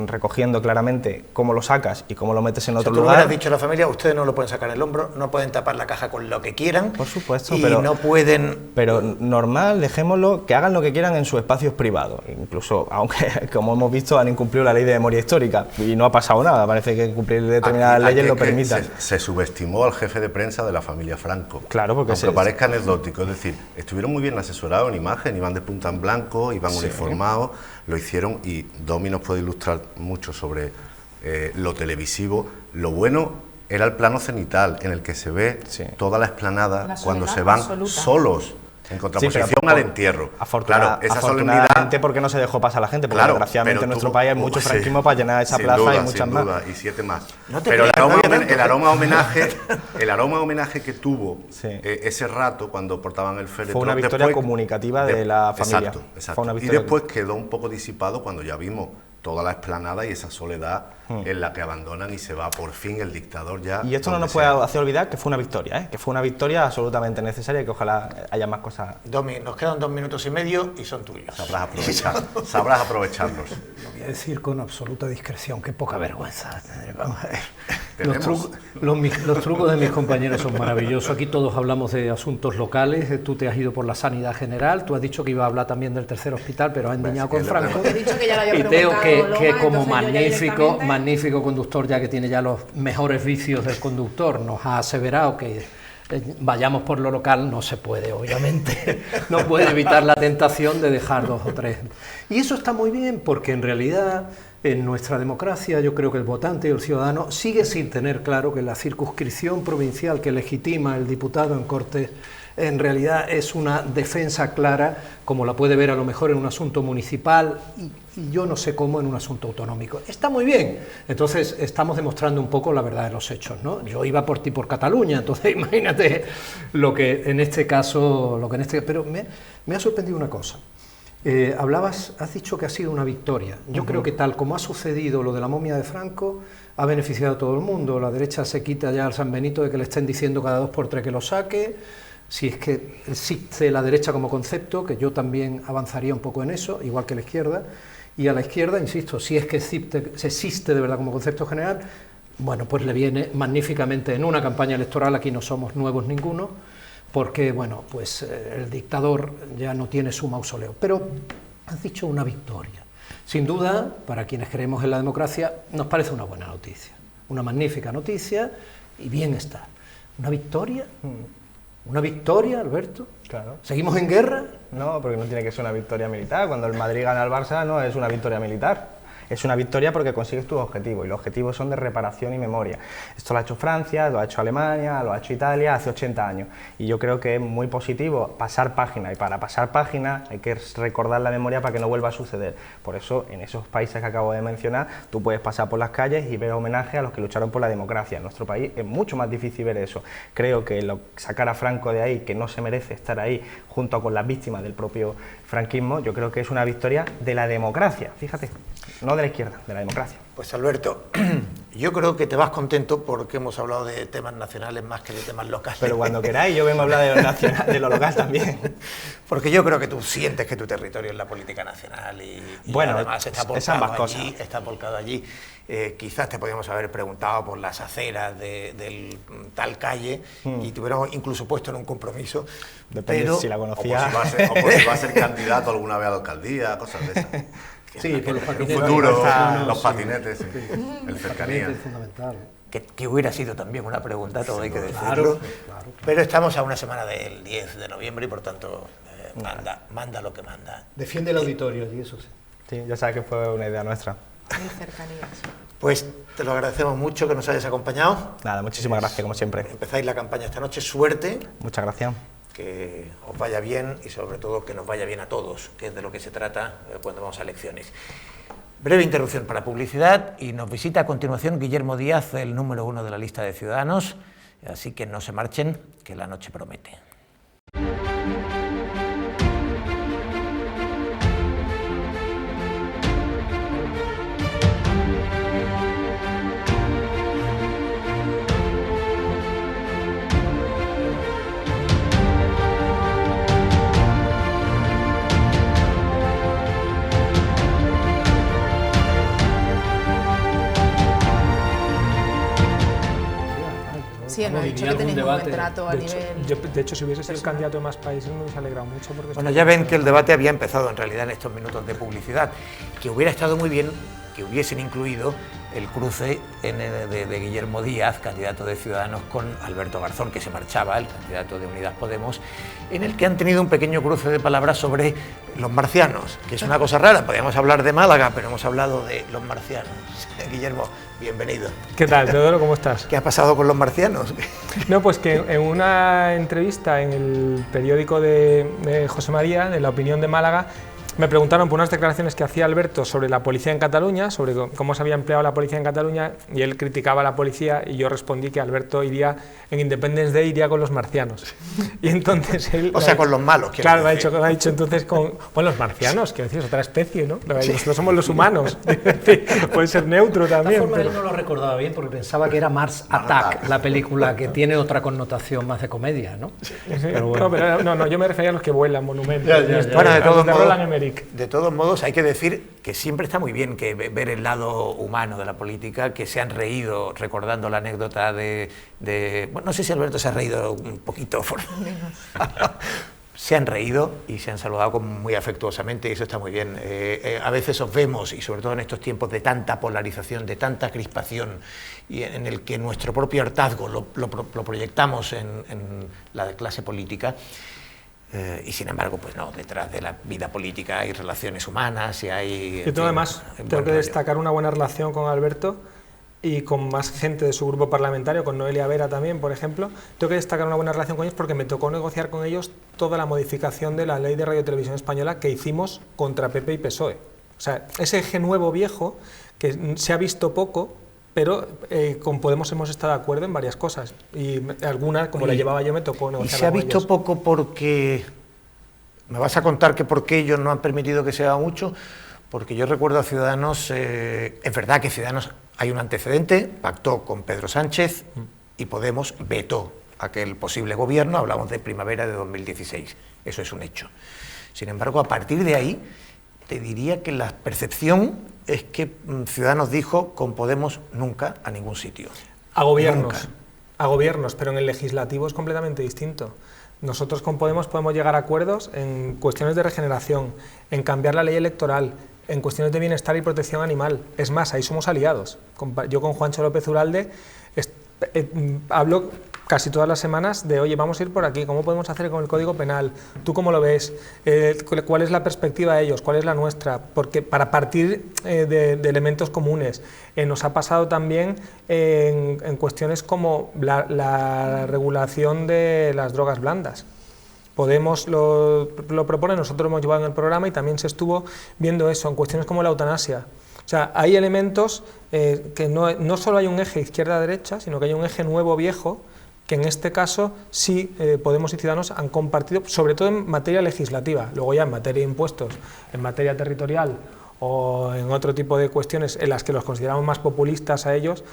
Recogiendo claramente cómo lo sacas y cómo lo metes en otro lugar. Tú hubieras dicho a la familia, ustedes no lo pueden sacar el hombro, no pueden tapar la caja con lo que quieran. Por supuesto, y pero no pueden... Pero normal, dejémoslo, que hagan lo que quieran en sus espacios privados. Incluso, aunque, como hemos visto, han incumplido la ley de memoria histórica y no ha pasado nada. Parece que cumplir determinadas leyes lo permitan. Se subestimó al jefe de prensa de la familia Franco. Claro, porque aunque parezca anecdótico, es decir, estuvieron muy bien asesorados en imagen, iban de punta en blanco, iban uniformados, lo hicieron, y Domi nos puede ilustrar mucho sobre lo televisivo. Lo bueno era el plano cenital, en el que se ve toda la explanada cuando se van solos, en contraposición al entierro. Claro, esa solemnidad, porque no se dejó pasar a la gente, porque desgraciadamente en nuestro país hay mucho franquismo para llenar esa plaza y muchas más. Y 7 más. Pero el aroma homenaje que tuvo ese rato cuando portaban el féretro fue una victoria comunicativa de la familia. Exacto. Y después quedó un poco disipado cuando ya vimos toda la explanada y esa soledad en la que abandonan y se va por fin el dictador ya. Y esto no nos puede hacer olvidar que fue una victoria, que fue una victoria absolutamente necesaria y que ojalá haya más cosas. Domi, nos quedan 2 minutos y medio y son tuyos. Sabrás aprovecharlos. Lo voy a decir con absoluta discreción, qué poca vergüenza. Vamos a ver. Los trucos de mis compañeros son maravillosos. Aquí todos hablamos de asuntos locales. Tú te has ido por la sanidad general. Tú has dicho que iba a hablar también del tercer hospital, pero has endiñado con Franco. He dicho que ya lo había y Teo, que como magnífico conductor, ya que tiene ya los mejores vicios del conductor, nos ha aseverado que vayamos por lo local. No se puede, obviamente. No puede evitar la tentación de dejar 2 o 3. Y eso está muy bien, porque en realidad en nuestra democracia yo creo que el votante y el ciudadano sigue sin tener claro que la circunscripción provincial que legitima el diputado en Cortes en realidad es una defensa clara, como la puede ver a lo mejor en un asunto municipal y yo no sé cómo en un asunto autonómico. Está muy bien. Entonces estamos demostrando un poco la verdad de los hechos, ¿no? Yo iba por ti por Cataluña, entonces imagínate lo que en este caso, pero me ha sorprendido una cosa. Has dicho que ha sido una victoria. Yo creo que tal como ha sucedido lo de la momia de Franco, ha beneficiado a todo el mundo. La derecha se quita ya al San Benito de que le estén diciendo cada 2 por 3 que lo saque. Si es que existe la derecha como concepto, que yo también avanzaría un poco en eso, igual que la izquierda. Y a la izquierda, insisto, si es que existe de verdad como concepto general, bueno, pues le viene magníficamente en una campaña electoral. Aquí no somos nuevos ninguno, porque, bueno, pues el dictador ya no tiene su mausoleo. Pero has dicho una victoria. Sin duda, para quienes creemos en la democracia, nos parece una buena noticia, una magnífica noticia, y bien está. ¿Una victoria? ¿Una victoria, Alberto? Claro. ¿Seguimos en guerra? No, porque no tiene que ser una victoria militar. Cuando el Madrid gana al Barça no es una victoria militar. Es una victoria porque consigues tus objetivos, y los objetivos son de reparación y memoria. Esto lo ha hecho Francia, lo ha hecho Alemania, lo ha hecho Italia hace 80 años. Y yo creo que es muy positivo pasar página, y para pasar página hay que recordar la memoria para que no vuelva a suceder. Por eso, en esos países que acabo de mencionar, tú puedes pasar por las calles y ver homenaje a los que lucharon por la democracia. En nuestro país es mucho más difícil ver eso. Creo que sacar a Franco de ahí, que no se merece estar ahí, junto con las víctimas del propio franquismo, yo creo que es una victoria de la democracia, fíjate. No de la izquierda, de la democracia. Pues Alberto, yo creo que te vas contento porque hemos hablado de temas nacionales más que de temas locales. Pero cuando queráis, yo vengo a hablar de lo nacional, de lo local también. Porque yo creo que tú sientes que tu territorio es la política nacional y bueno, además está volcado allí. Quizás te podíamos haber preguntado por las aceras del tal calle y te hubiéramos incluso puesto en un compromiso. Depende pero, si la conocía. O por si va a ser candidato alguna vez a la alcaldía, cosas de esas. Sí, por los patinetes. El futuro, los patinetes, el cercanía. Es fundamental. Que hubiera sido también una pregunta, todo hay que decirlo. Claro. Pero estamos a una semana del 10 de noviembre y por tanto manda lo que manda. Defiende el auditorio y eso sí. Sí, ya sabes que fue una idea nuestra. Muy cercanías. Pues te lo agradecemos mucho que nos hayas acompañado. Nada, muchísimas gracias, como siempre. Empezáis la campaña esta noche, suerte. Muchas gracias. Que os vaya bien y sobre todo que nos vaya bien a todos, que es de lo que se trata cuando vamos a elecciones. Breve interrupción para publicidad y nos visita a continuación Guillermo Díaz, el número 1 de la lista de Ciudadanos, así que no se marchen, que la noche promete. Sí, él me ha dicho que tenéis un buen trato a nivel... De hecho, si hubiese sido el candidato de Más Países me hubiese alegrado mucho. Porque bueno, ya ven que el debate había empezado en realidad en estos minutos de publicidad, que hubiera estado muy bien que hubiesen incluido el cruce de Guillermo Díaz, candidato de Ciudadanos, con Alberto Garzón, que se marchaba, el candidato de Unidas Podemos, en el que han tenido un pequeño cruce de palabras sobre los marcianos, que es una cosa rara. Podríamos hablar de Málaga, pero hemos hablado de los marcianos. Guillermo, bienvenido. ¿Qué tal, Teodoro? ¿Cómo estás? ¿Qué ha pasado con los marcianos? No, pues que en una entrevista en el periódico de José María, de La Opinión de Málaga, me preguntaron por unas declaraciones que hacía Alberto sobre la policía en Cataluña, sobre cómo se había empleado la policía en Cataluña, y él criticaba a la policía y yo respondí que Alberto iría, en Independence Day, iría con los marcianos. Y entonces él... O sea, con los malos. Claro, me ha dicho entonces con... Bueno, los marcianos, quiero decir, es otra especie, ¿no? Sí. Nosotros somos los humanos. Puede ser neutro también. De todas formas, él no lo recordaba bien porque pensaba que era Mars Attack, la película, que tiene otra connotación más de comedia, ¿no? Sí. Pero bueno. No, yo me refería a los que vuelan monumentos. Bueno, de todos modos... Roland Emmerich. De todos modos, hay que decir que siempre está muy bien que ver el lado humano de la política, que se han reído recordando la anécdota bueno, no sé si Alberto se ha reído un poquito, se han reído y se han saludado muy afectuosamente, y eso está muy bien. A veces os vemos, y sobre todo en estos tiempos de tanta polarización, de tanta crispación, y en el que nuestro propio hartazgo lo proyectamos en la clase política. Y sin embargo, pues no, detrás de la vida política hay relaciones humanas y hay... Yo además tengo que destacar una buena relación con Alberto y con más gente de su grupo parlamentario, con Noelia Vera también, por ejemplo. Tengo que destacar una buena relación con ellos porque me tocó negociar con ellos toda la modificación de la Ley de Radio y Televisión Española que hicimos contra PP y PSOE. O sea, ese eje nuevo viejo que se ha visto poco, pero con Podemos hemos estado de acuerdo en varias cosas, y algunas, como la llevaba yo, me tocó negociar. ¿Y se ha visto poco porque... ¿Me vas a contar que por qué ellos no han permitido que se haga mucho? Porque yo recuerdo a Ciudadanos, es verdad que Ciudadanos hay un antecedente, pactó con Pedro Sánchez y Podemos vetó aquel posible gobierno, hablamos de primavera de 2016, eso es un hecho. Sin embargo, a partir de ahí, te diría que la percepción es que Ciudadanos dijo con Podemos nunca a ningún sitio. A gobiernos, pero en el legislativo es completamente distinto. Nosotros con Podemos podemos llegar a acuerdos en cuestiones de regeneración, en cambiar la ley electoral, en cuestiones de bienestar y protección animal. Es más, ahí somos aliados. Yo con Juancho López Uralde hablo casi todas las semanas de, oye, vamos a ir por aquí, ¿cómo podemos hacer con el Código Penal? ¿Tú cómo lo ves? ¿Cuál es la perspectiva de ellos? ¿Cuál es la nuestra? Porque para partir de elementos comunes. Nos ha pasado también en cuestiones como la regulación de las drogas blandas. Podemos lo propone, nosotros lo hemos llevado en el programa y también se estuvo viendo eso, en cuestiones como la eutanasia. O sea, hay elementos que no solo hay un eje izquierda-derecha, sino que hay un eje nuevo-viejo, que en este caso sí Podemos y Ciudadanos han compartido, sobre todo en materia legislativa. Luego ya en materia de impuestos, en materia territorial o en otro tipo de cuestiones en las que los consideramos más populistas a ellos,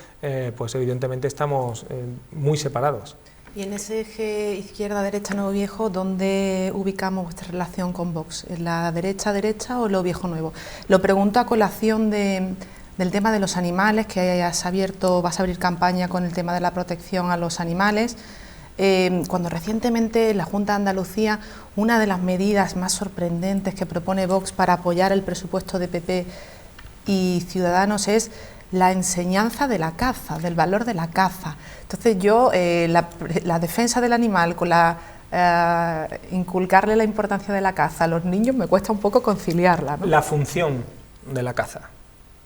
pues evidentemente estamos muy separados. Y en ese eje izquierda-derecha, nuevo-viejo, ¿dónde ubicamos vuestra relación con Vox? ¿En la derecha-derecha o lo viejo-nuevo? Lo pregunto a colación del tema de los animales, que vas a abrir campaña con el tema de la protección a los animales. Cuando recientemente la Junta de Andalucía, una de las medidas más sorprendentes que propone Vox para apoyar el presupuesto de PP y Ciudadanos es la enseñanza de la caza, del valor de la caza. Entonces yo, la defensa del animal con inculcarle la importancia de la caza a los niños me cuesta un poco conciliarla, ¿no? La función de la caza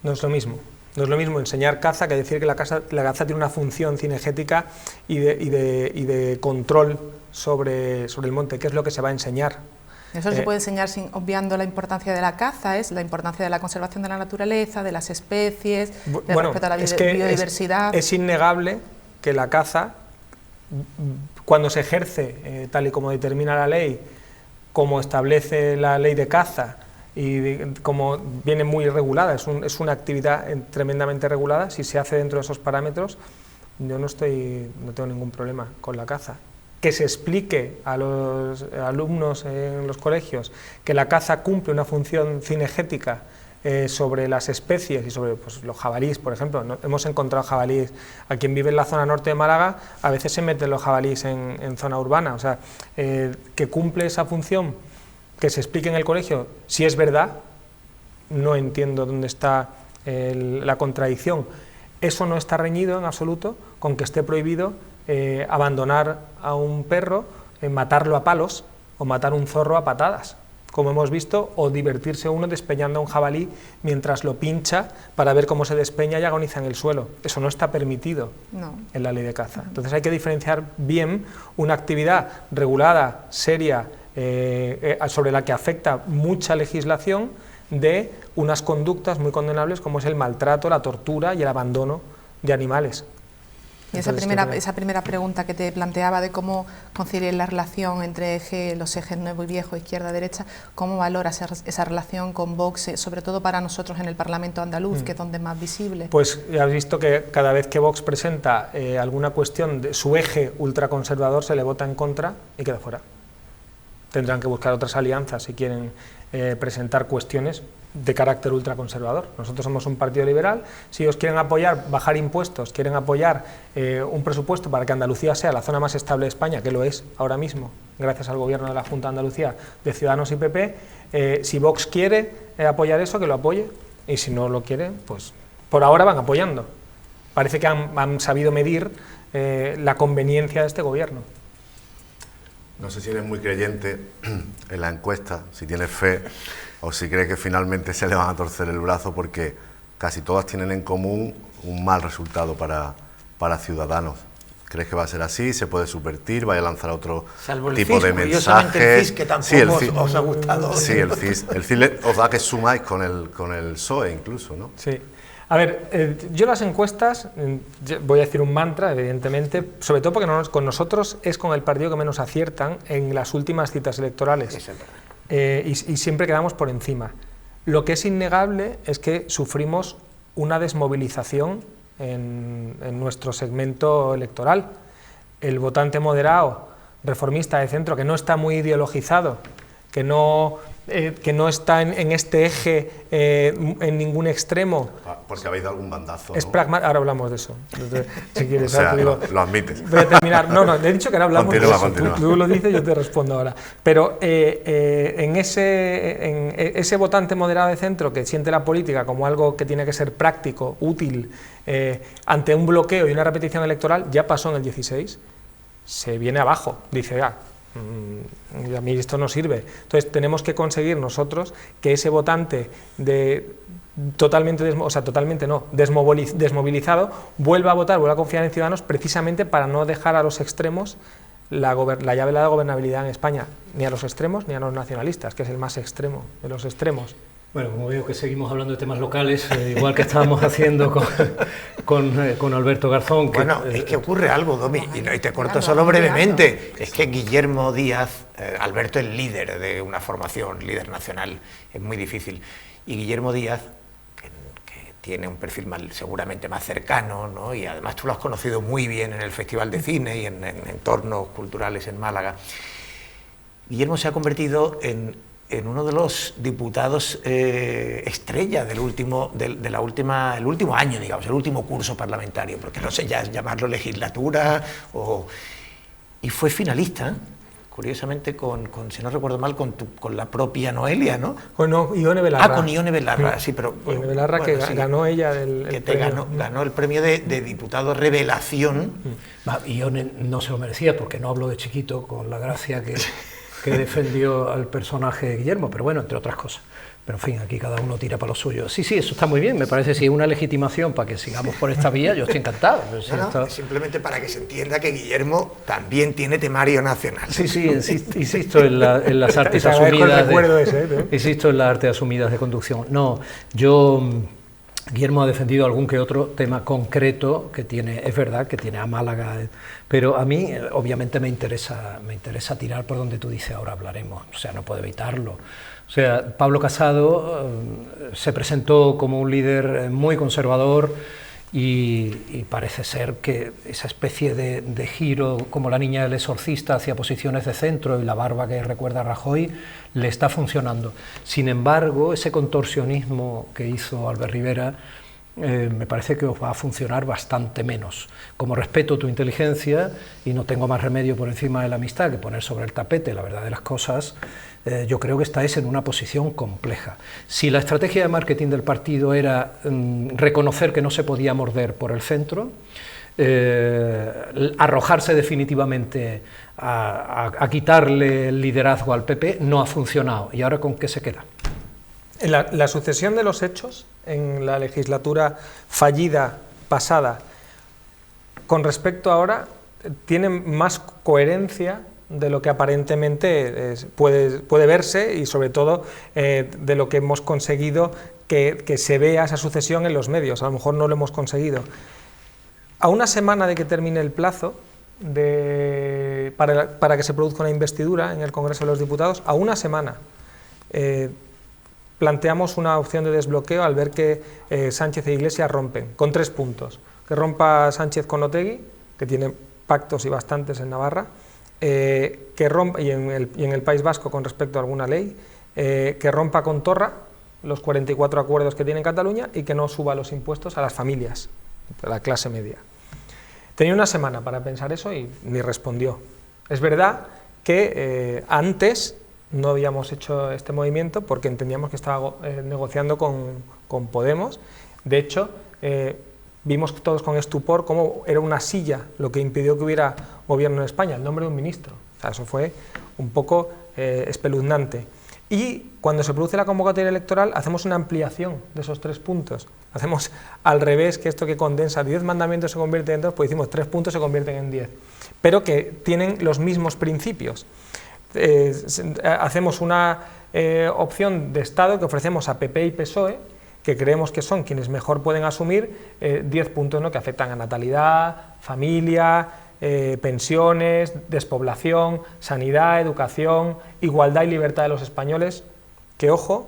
no es lo mismo. No es lo mismo enseñar caza que decir que la caza tiene una función cinegética y de control sobre el monte, que es lo que se va a enseñar. Eso se puede enseñar obviando la importancia de la caza, es la importancia de la conservación de la naturaleza, de las especies, del respeto a la biodiversidad. Es innegable que la caza, cuando se ejerce tal y como determina la ley, como establece la ley de caza y como viene muy regulada, es una actividad tremendamente regulada, si se hace dentro de esos parámetros, yo no tengo ningún problema con la caza. Que se explique a los alumnos en los colegios que la caza cumple una función cinegética sobre las especies y sobre pues, los jabalíes, por ejemplo. Hemos encontrado jabalíes. A quien vive en la zona norte de Málaga, a veces se meten los jabalíes en zona urbana. O sea, que cumple esa función, que se explique en el colegio, si es verdad, no entiendo dónde está la contradicción. Eso no está reñido en absoluto con que esté prohibido abandonar a un perro, matarlo a palos o matar un zorro a patadas, como hemos visto, o divertirse uno despeñando a un jabalí mientras lo pincha para ver cómo se despeña y agoniza en el suelo. Eso no está permitido en la ley de caza. Entonces hay que diferenciar bien una actividad regulada, seria, sobre la que afecta mucha legislación, de unas conductas muy condenables como es el maltrato, la tortura y el abandono de animales. Y esa primera pregunta que te planteaba de cómo conciliar la relación entre los ejes nuevo y viejo, izquierda-derecha, ¿cómo valoras esa relación con Vox, sobre todo para nosotros en el Parlamento andaluz, que es donde es más visible? Pues ya has visto que cada vez que Vox presenta alguna cuestión de su eje ultraconservador, se le vota en contra y queda fuera. Tendrán que buscar otras alianzas si quieren presentar cuestiones de carácter ultraconservador. Nosotros somos un partido liberal. Si ellos quieren apoyar, bajar impuestos, quieren apoyar un presupuesto para que Andalucía sea la zona más estable de España, que lo es ahora mismo, gracias al gobierno de la Junta de Andalucía, de Ciudadanos y PP, si Vox quiere apoyar eso, que lo apoye, y si no lo quiere, pues por ahora van apoyando. Parece que han sabido medir la conveniencia de este gobierno. No sé si eres muy creyente en la encuesta, si tienes fe o si crees que finalmente se le van a torcer el brazo, porque casi todas tienen en común un mal resultado para Ciudadanos. ¿Crees que va a ser así? ¿Se puede subvertir? ¿Vaya a lanzar otro tipo de mensaje? El CIS, que tampoco os ha gustado. Sí, el CIS os da que sumáis con el PSOE incluso, ¿no? Sí. A ver, yo las encuestas, voy a decir un mantra, evidentemente, sobre todo porque con nosotros es con el partido que menos aciertan en las últimas citas electorales. Y siempre quedamos por encima. Lo que es innegable es que sufrimos una desmovilización en nuestro segmento electoral. El votante moderado, reformista de centro, que no está muy ideologizado, que no está en este eje en ningún extremo. Porque habéis dado algún bandazo, Es ¿no? pragmático. Ahora hablamos de eso. Entonces, si quieres, O sea, digo, lo admites. Voy a terminar. No, he dicho que ahora hablamos de eso. Continúa. Tú lo dices, yo te respondo ahora. Pero en ese votante moderado de centro que siente la política como algo que tiene que ser práctico, útil, ante un bloqueo y una repetición electoral, ya pasó en el 16, se viene abajo. Dice, a mí esto no sirve. Entonces tenemos que conseguir nosotros que ese votante desmovilizado vuelva a votar, vuelva a confiar en Ciudadanos, precisamente para no dejar a los extremos la llave de la gobernabilidad en España, ni a los extremos ni a los nacionalistas, que es el más extremo de los extremos. Bueno, como veo que seguimos hablando de temas locales, igual que estábamos haciendo con Alberto Garzón. Bueno, es que ocurre algo, Domi, y te corto solo brevemente. Es que Guillermo Díaz, Alberto es líder de una formación, líder nacional, es muy difícil. Y Guillermo Díaz, que tiene un perfil seguramente más cercano, ¿no? Y además tú lo has conocido muy bien en el Festival de Cine y en entornos culturales en Málaga. Guillermo se ha convertido en uno de los diputados estrella el último año, digamos, el último curso parlamentario, porque no sé ya llamarlo legislatura, y fue finalista, curiosamente, si no recuerdo mal, con la propia Noelia, ¿no? Con Ione Belarra. Con Ione Belarra, sí, pero... Ione Belarra, que sí, ganó ella el premio. Ganó el premio de diputado revelación. Ione no se lo merecía, porque no habló de chiquito, con la gracia que defendió al personaje de Guillermo, pero bueno, entre otras cosas. Pero en fin, aquí cada uno tira para lo suyo. Sí, eso está muy bien, me parece, si es una legitimación para que sigamos por esta vía, yo estoy encantado. Simplemente para que se entienda que Guillermo también tiene temario nacional. Sí, insisto en las artes asumidas. Insisto en las artes asumidas de conducción. No, Guillermo ha defendido algún que otro tema concreto que tiene, es verdad que tiene a Málaga, pero a mí obviamente me interesa tirar por donde tú dices, ahora hablaremos, o sea, no puedo evitarlo. O sea, Pablo Casado se presentó como un líder muy conservador y parece ser que esa especie de giro, como la niña del exorcista, hacia posiciones de centro y la barba que recuerda a Rajoy, le está funcionando. Sin embargo, ese contorsionismo que hizo Albert Rivera me parece que os va a funcionar bastante menos. Como respeto tu inteligencia y no tengo más remedio por encima de la amistad que poner sobre el tapete la verdad de las cosas, yo creo que estáis en una posición compleja. Si la estrategia de marketing del partido era reconocer que no se podía morder por el centro, arrojarse definitivamente a quitarle el liderazgo al PP, no ha funcionado. ¿Y ahora con qué se queda? La sucesión de los hechos en la legislatura fallida pasada con respecto a ahora tiene más coherencia de lo que aparentemente puede verse y sobre todo de lo que hemos conseguido que se vea esa sucesión en los medios. A lo mejor no lo hemos conseguido. A una semana de que termine el plazo para que se produzca una investidura en el Congreso de los Diputados, a una semana planteamos una opción de desbloqueo al ver que Sánchez e Iglesias rompen, con 3 puntos. Que rompa Sánchez con Otegi, que tiene pactos y bastantes en Navarra, que rompa, y en el País Vasco con respecto a alguna ley, que rompa con Torra los 44 acuerdos que tiene en Cataluña y que no suba los impuestos a las familias, a la clase media. Tenía una semana para pensar eso y ni respondió. Es verdad que antes no habíamos hecho este movimiento porque entendíamos que estaba negociando con Podemos. De hecho, vimos todos con estupor cómo era una silla lo que impidió que hubiera gobierno en España, el nombre de un ministro. O sea, eso fue un poco espeluznante. Y cuando se produce la convocatoria electoral hacemos una ampliación de esos 3 puntos. Hacemos al revés, que esto que condensa 10 mandamientos se convierte en 2, pues decimos 3 puntos se convierten en 10, pero que tienen los mismos principios. Hacemos una opción de Estado que ofrecemos a PP y PSOE, que creemos que son quienes mejor pueden asumir 10 puntos, ¿no?, que afectan a natalidad, familia, pensiones, despoblación, sanidad, educación, igualdad y libertad de los españoles, que ojo,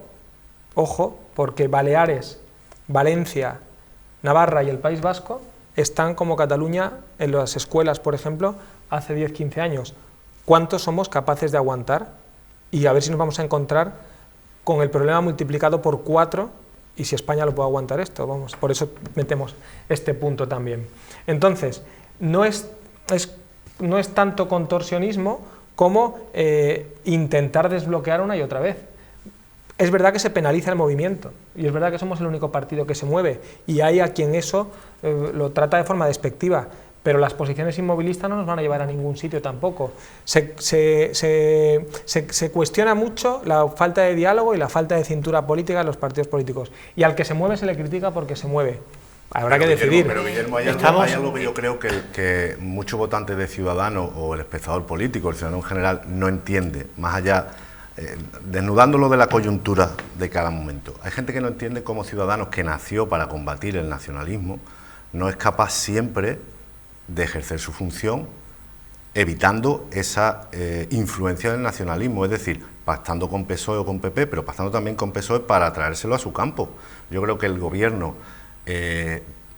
porque Baleares, Valencia, Navarra y el País Vasco están como Cataluña en las escuelas, por ejemplo, hace 10-15 años. ¿Cuántos somos capaces de aguantar? Y a ver si nos vamos a encontrar con el problema multiplicado por 4 y si España lo puede aguantar esto, vamos, por eso metemos este punto también. Entonces, no es tanto contorsionismo como intentar desbloquear una y otra vez. Es verdad que se penaliza el movimiento y es verdad que somos el único partido que se mueve y hay a quien eso lo trata de forma despectiva, pero las posiciones inmovilistas no nos van a llevar a ningún sitio tampoco. Se cuestiona mucho la falta de diálogo y la falta de cintura política de los partidos políticos y al que se mueve se le critica porque se mueve. Habrá que decidir. Pero Guillermo, hay algo que yo creo que muchos votantes de Ciudadanos o el espectador político, el ciudadano en general, no entiende, más allá, desnudándolo de la coyuntura de cada momento. Hay gente que no entiende cómo Ciudadanos, que nació para combatir el nacionalismo, no es capaz siempre de ejercer su función evitando esa influencia del nacionalismo, es decir, pactando con PSOE o con PP, pero pactando también con PSOE para traérselo a su campo. Yo creo que el gobierno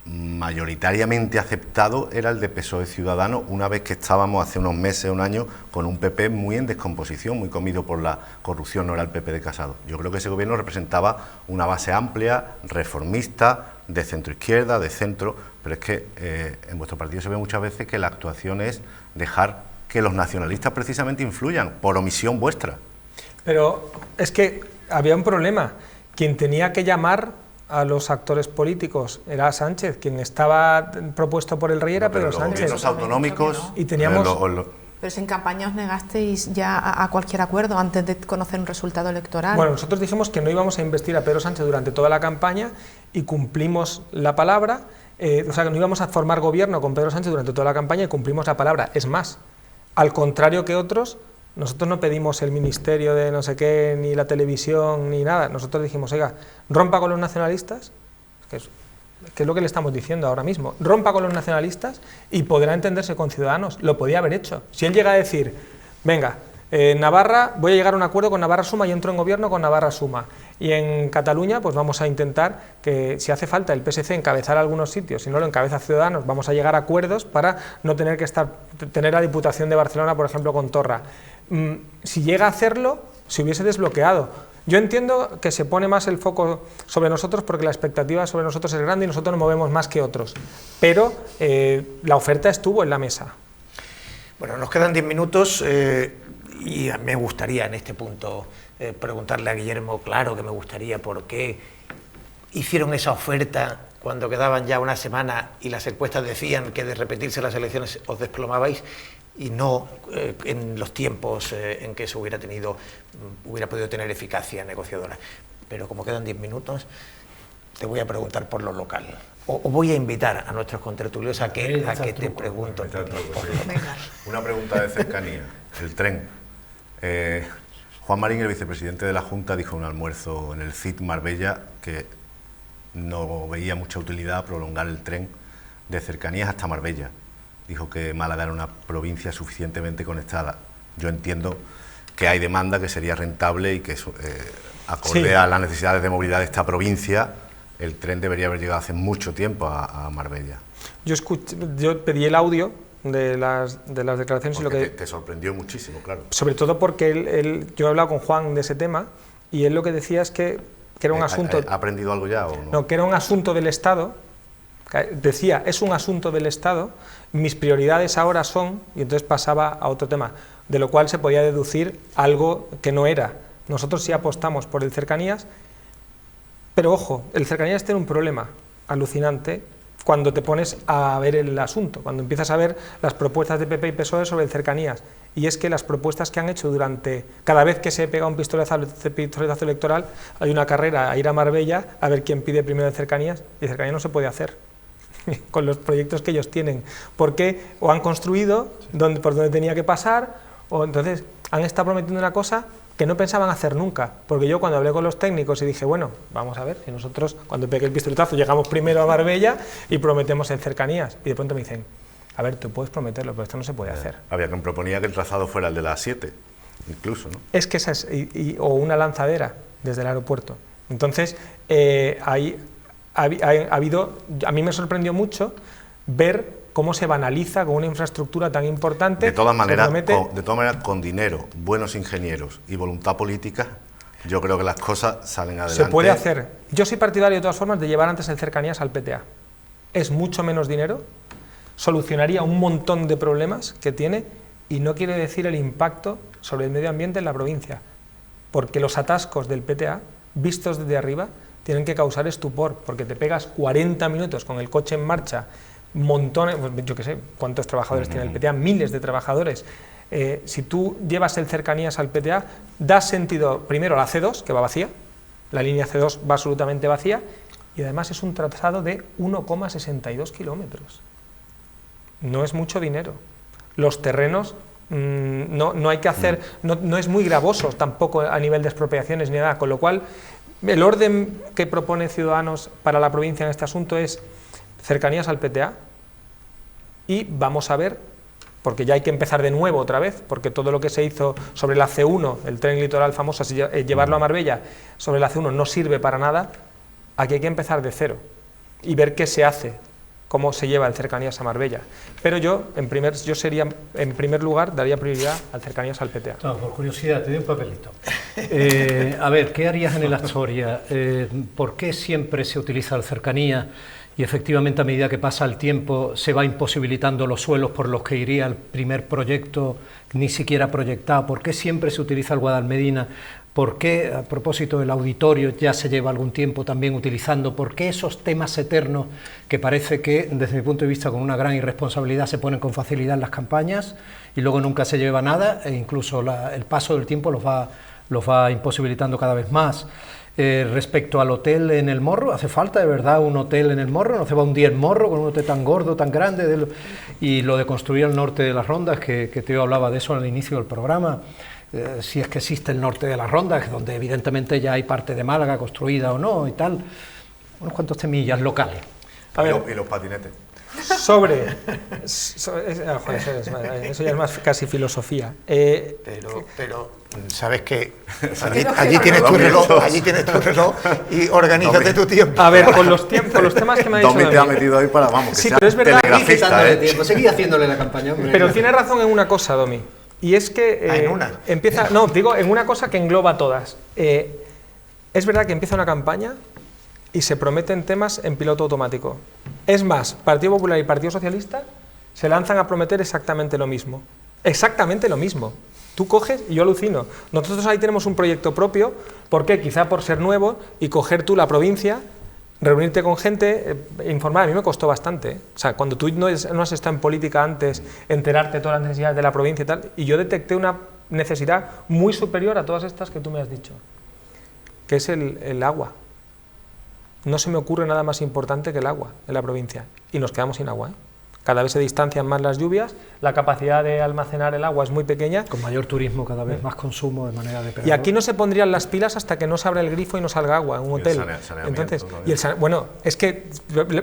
mayoritariamente aceptado era el de PSOE Ciudadanos, una vez que estábamos hace unos meses, un año, con un PP muy en descomposición, muy comido por la corrupción, no era el PP de Casado. Yo creo que ese gobierno representaba una base amplia, reformista, de centro-izquierda, de centro, pero es que en vuestro partido se ve muchas veces que la actuación es dejar que los nacionalistas precisamente influyan, por omisión vuestra. Pero es que había un problema, quien tenía que llamar a los actores políticos era Sánchez, quien estaba propuesto por el rey era Pedro Sánchez. Los autonómicos y teníamos... Pero si en campaña os negasteis ya a cualquier acuerdo antes de conocer un resultado electoral. Bueno, nosotros dijimos que no íbamos a investir a Pedro Sánchez durante toda la campaña y cumplimos la palabra, o sea, que no íbamos a formar gobierno con Pedro Sánchez durante toda la campaña y cumplimos la palabra. Es más, al contrario que otros, nosotros no pedimos el ministerio de no sé qué, ni la televisión, ni nada. Nosotros dijimos, oiga, rompa con los nacionalistas, que es lo que le estamos diciendo ahora mismo, rompa con los nacionalistas y podrá entenderse con Ciudadanos. Lo podía haber hecho. Si él llega a decir, venga, En Navarra voy a llegar a un acuerdo con Navarra Suma y entro en gobierno con Navarra Suma. Y en Cataluña pues vamos a intentar que, si hace falta, el PSC encabezar algunos sitios, si no lo encabeza Ciudadanos, vamos a llegar a acuerdos para no tener que tener la Diputación de Barcelona, por ejemplo, con Torra. Si llega a hacerlo, se hubiese desbloqueado. Yo entiendo que se pone más el foco sobre nosotros porque la expectativa sobre nosotros es grande y nosotros nos movemos más que otros, pero la oferta estuvo en la mesa. Bueno, nos quedan 10 minutos y me gustaría en este punto preguntarle a Guillermo, claro que me gustaría, por qué hicieron esa oferta cuando quedaban ya una semana y las encuestas decían que de repetirse las elecciones os desplomabais, y no en los tiempos en que eso hubiera podido tener eficacia negociadora. Pero como quedan 10 minutos, te voy a preguntar por lo local. O voy a invitar a nuestros contertulios a que te pregunten. Una pregunta de cercanía. El tren. Juan Marín, el vicepresidente de la Junta, dijo en un almuerzo en el CIT Marbella que no veía mucha utilidad prolongar el tren de cercanías hasta Marbella. Dijo que Málaga era una provincia suficientemente conectada. Yo entiendo que hay demanda, que sería rentable y que acorde a las necesidades de movilidad de esta provincia, el tren debería haber llegado hace mucho tiempo a Marbella. Yo pedí el audio de las declaraciones. Porque y lo que te sorprendió muchísimo, claro. Sobre todo porque yo he hablado con Juan de ese tema y él lo que decía es que era un asunto... ¿Ha aprendido algo ya o no? No, que era un asunto del Estado. Decía, es un asunto del Estado, mis prioridades ahora son, y entonces pasaba a otro tema, de lo cual se podía deducir algo que no era. Nosotros sí apostamos por el cercanías, pero ojo, el cercanías tiene un problema alucinante cuando te pones a ver el asunto, cuando empiezas a ver las propuestas de PP y PSOE sobre el cercanías, y es que las propuestas que han hecho cada vez que se pega un pistoletazo electoral, hay una carrera a ir a Marbella a ver quién pide primero el cercanías, y el cercanías no se puede hacer con los proyectos que ellos tienen, porque o han construido por donde tenía que pasar, o entonces han estado prometiendo una cosa que no pensaban hacer nunca, porque yo cuando hablé con los técnicos y dije, bueno, vamos a ver, si nosotros cuando pegué el pistoletazo llegamos primero a Marbella y prometemos en cercanías, y de pronto me dicen, a ver, tú puedes prometerlo, pero esto no se puede hacer. Había quien proponía que el trazado fuera el de la A7, incluso, ¿no? Es que esa es, o una lanzadera desde el aeropuerto. Entonces, a mí me sorprendió mucho ver cómo se banaliza con una infraestructura tan importante. De todas maneras, con dinero, buenos ingenieros y voluntad política, yo creo que las cosas salen adelante. Se puede hacer. Yo soy partidario de todas formas de llevar antes el cercanías al PTA. Es mucho menos dinero, solucionaría un montón de problemas que tiene y no quiere decir el impacto sobre el medio ambiente en la provincia, porque los atascos del PTA, vistos desde arriba, tienen que causar estupor, porque te pegas 40 minutos con el coche en marcha, montones, yo qué sé, cuántos trabajadores tiene el PTA, miles de trabajadores. Si tú llevas el cercanías al PTA, da sentido primero a la C2, que va vacía, la línea C2 va absolutamente vacía, y además es un trazado de 1,62 kilómetros. No es mucho dinero. Los terrenos no hay que hacer, no es muy gravoso tampoco a nivel de expropiaciones ni nada, con lo cual el orden que propone Ciudadanos para la provincia en este asunto es cercanías al PTA y vamos a ver, porque ya hay que empezar de nuevo otra vez, porque todo lo que se hizo sobre la C1, el tren litoral famoso, llevarlo a Marbella, sobre la C1 no sirve para nada, aquí hay que empezar de cero y ver qué se hace, cómo se lleva el cercanías a Marbella. Pero yo sería, en primer lugar, daría prioridad al cercanías al PTA. No, por curiosidad, te doy un papelito. A ver, ¿qué harías en el Astoria? ¿Por qué siempre se utiliza el cercanías y efectivamente a medida que pasa el tiempo se va imposibilitando los suelos por los que iría el primer proyecto ni siquiera proyectado? ¿Por qué siempre se utiliza el Guadalmedina? ¿Por qué, a propósito del auditorio, ya se lleva algún tiempo también utilizando? ¿Por qué esos temas eternos que parece que, desde mi punto de vista, con una gran irresponsabilidad se ponen con facilidad en las campañas y luego nunca se lleva nada e incluso el paso del tiempo los va imposibilitando cada vez más? Respecto al hotel en el Morro, ¿hace falta de verdad un hotel en el Morro? ¿No se va un día en Morro con un hotel tan gordo, tan grande? Y lo de construir el norte de las Rondas, que Teo hablaba de eso al inicio del programa, si es que existe el norte de las Rondas, donde evidentemente ya hay parte de Málaga construida o no y tal, unos cuantos temillas locales. Y los patinetes. sobre eso ya es más casi filosofía. Pero sabes que allí tienes tu reloj y organízate tu tiempo. A ver, con los temas que me ha dicho Domi te ha Domi. metido ahí para, vamos, que Sí, sea pero es verdad, telegrafista, ¿eh? tiempo, seguí haciéndole la campaña, hombre. Pero tiene razón en una cosa, Domi, y es que ¿En una? en una cosa que engloba todas. Es verdad que empieza una campaña y se prometen temas en piloto automático. Es más, Partido Popular y Partido Socialista se lanzan a prometer exactamente lo mismo. Exactamente lo mismo. Tú coges, y yo alucino, nosotros ahí tenemos un proyecto propio, ¿por qué? Quizá por ser nuevo y coger tú la provincia, reunirte con gente, informar. A mí me costó bastante. O sea, cuando tú no has estado en política antes, enterarte de todas las necesidades de la provincia y tal, y yo detecté una necesidad muy superior a todas estas que tú me has dicho, que es el agua. No se me ocurre nada más importante que el agua en la provincia, y nos quedamos sin agua, ¿eh? Cada vez se distancian más las lluvias, la capacidad de almacenar el agua es muy pequeña. Con mayor turismo, cada vez más consumo de manera de... Y aquí no se pondrían las pilas hasta que no se abra el grifo y no salga agua en un hotel. Entonces, bueno, es que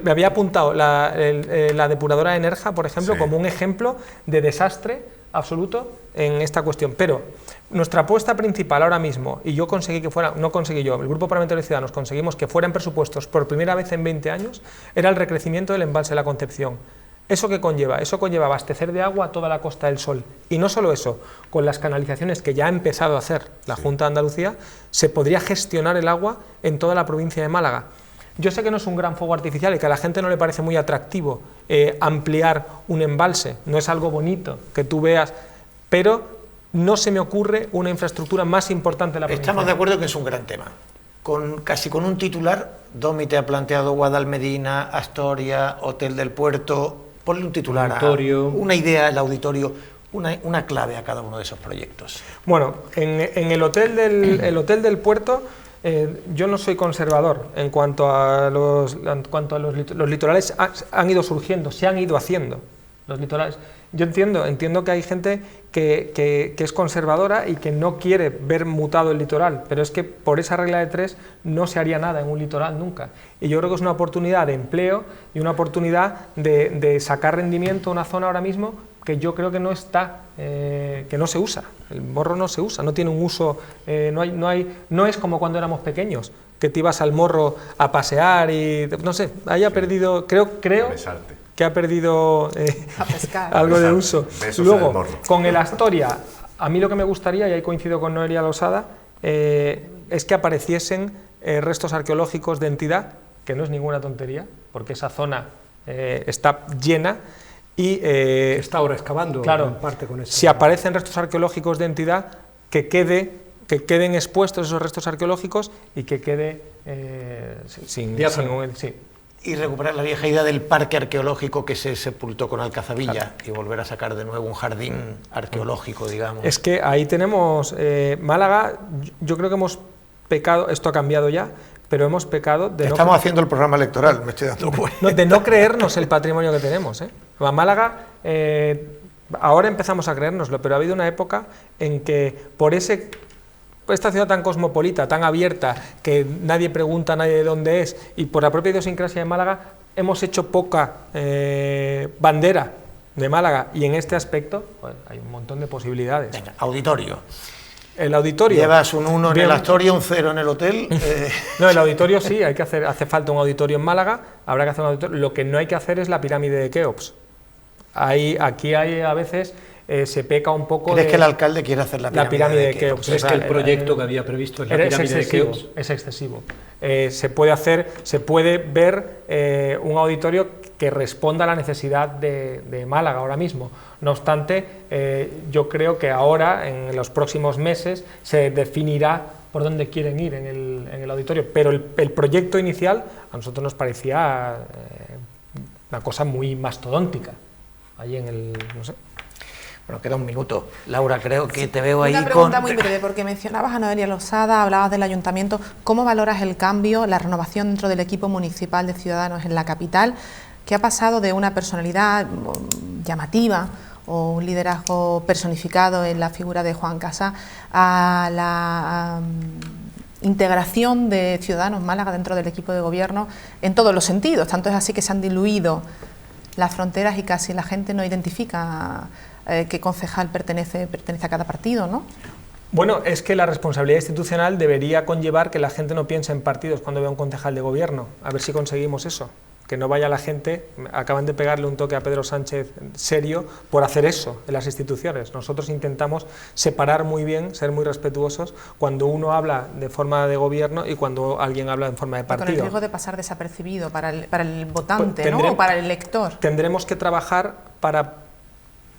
me había apuntado la depuradora de Enerja, por ejemplo, como un ejemplo de desastre absoluto en esta cuestión. Pero nuestra apuesta principal ahora mismo, y yo conseguí que fuera, no conseguí yo, el Grupo Parlamentario de Ciudadanos conseguimos que fuera en presupuestos por primera vez en 20 años, era el recrecimiento del embalse de la Concepción. ¿Eso qué conlleva? Eso conlleva abastecer de agua a toda la Costa del Sol. Y no solo eso, con las canalizaciones que ya ha empezado a hacer la Junta de Andalucía, se podría gestionar el agua en toda la provincia de Málaga. Yo sé que no es un gran fuego artificial y que a la gente no le parece muy atractivo ampliar un embalse, no es algo bonito que tú veas, pero no se me ocurre una infraestructura más importante en la provincia. Estamos de acuerdo que es un gran tema. Casi con un titular, Domi te ha planteado Guadalmedina, Astoria, Hotel del Puerto. Ponle un titular, una idea, el auditorio, una clave a cada uno de esos proyectos. Bueno, en el Hotel del Puerto, yo no soy conservador en cuanto a los litorales. Han ido surgiendo, se han ido haciendo los litorales. Yo entiendo que hay gente que es conservadora y que no quiere ver mutado el litoral, pero es que por esa regla de 3 no se haría nada en un litoral nunca. Y yo creo que es una oportunidad de empleo y una oportunidad de sacar rendimiento a una zona ahora mismo que yo creo que no está, que no se usa. El Morro no se usa, no tiene un uso, no es como cuando éramos pequeños, que te ibas al Morro a pasear y no sé, haya perdido, creo que ha perdido algo de uso. Luego, con el Astoria, a mí lo que me gustaría, y ahí coincido con Noelia Losada, es que apareciesen restos arqueológicos de entidad, que no es ninguna tontería, porque esa zona está llena y... está ahora excavando, claro, en parte con eso. Si aparecen restos arqueológicos de entidad, que queden expuestos esos restos arqueológicos y que quede sin sí. Y recuperar la vieja idea del parque arqueológico que se sepultó con Alcazabilla, claro, y volver a sacar de nuevo un jardín arqueológico, digamos. Es que ahí tenemos Málaga, yo creo que hemos pecado, esto ha cambiado ya, pero hemos pecado de... Estamos haciendo el programa electoral, me estoy dando cuenta. De no creernos el patrimonio que tenemos. A Málaga, ahora empezamos a creérnoslo, pero ha habido una época en que por esta ciudad tan cosmopolita, tan abierta, que nadie pregunta a nadie de dónde es, y por la propia idiosincrasia de Málaga, hemos hecho poca bandera de Málaga, y en este aspecto pues, hay un montón de posibilidades. Venga, auditorio. El auditorio. Llevas un 1 en el Astoria, un 0 en el hotel. No, el auditorio sí, hace falta un auditorio en Málaga, habrá que hacer un auditorio. Lo que no hay que hacer es la pirámide de Keops. Aquí hay a veces... se peca un poco. ¿Crees que el alcalde quiere hacer la pirámide de Keops? ¿Crees que el proyecto que había previsto es la pirámide de Keops? Es excesivo. Se puede ver un auditorio que responda a la necesidad de Málaga ahora mismo. No obstante, yo creo que ahora, en los próximos meses, se definirá por dónde quieren ir en el auditorio. Pero el proyecto inicial a nosotros nos parecía una cosa muy mastodóntica. Ahí en el... no sé. Bueno, queda un minuto. Laura, creo que te veo ahí con... Una pregunta muy breve, porque mencionabas a Noelia Losada, hablabas del ayuntamiento. ¿Cómo valoras el cambio, la renovación dentro del equipo municipal de Ciudadanos en la capital, que ha pasado de una personalidad llamativa o un liderazgo personificado en la figura de Juan Casá a la integración de Ciudadanos Málaga dentro del equipo de gobierno en todos los sentidos? Tanto es así que se han diluido las fronteras y casi la gente no identifica qué concejal pertenece a cada partido, ¿no? Bueno, es que la responsabilidad institucional debería conllevar que la gente no piense en partidos cuando vea un concejal de gobierno. A ver si conseguimos eso. Que no vaya la gente, acaban de pegarle un toque a Pedro Sánchez serio por hacer eso en las instituciones. Nosotros intentamos separar muy bien, ser muy respetuosos cuando uno habla de forma de gobierno y cuando alguien habla en forma de partido. Con el riesgo de pasar desapercibido para el votante, ¿no? O para el elector. Tendremos que trabajar para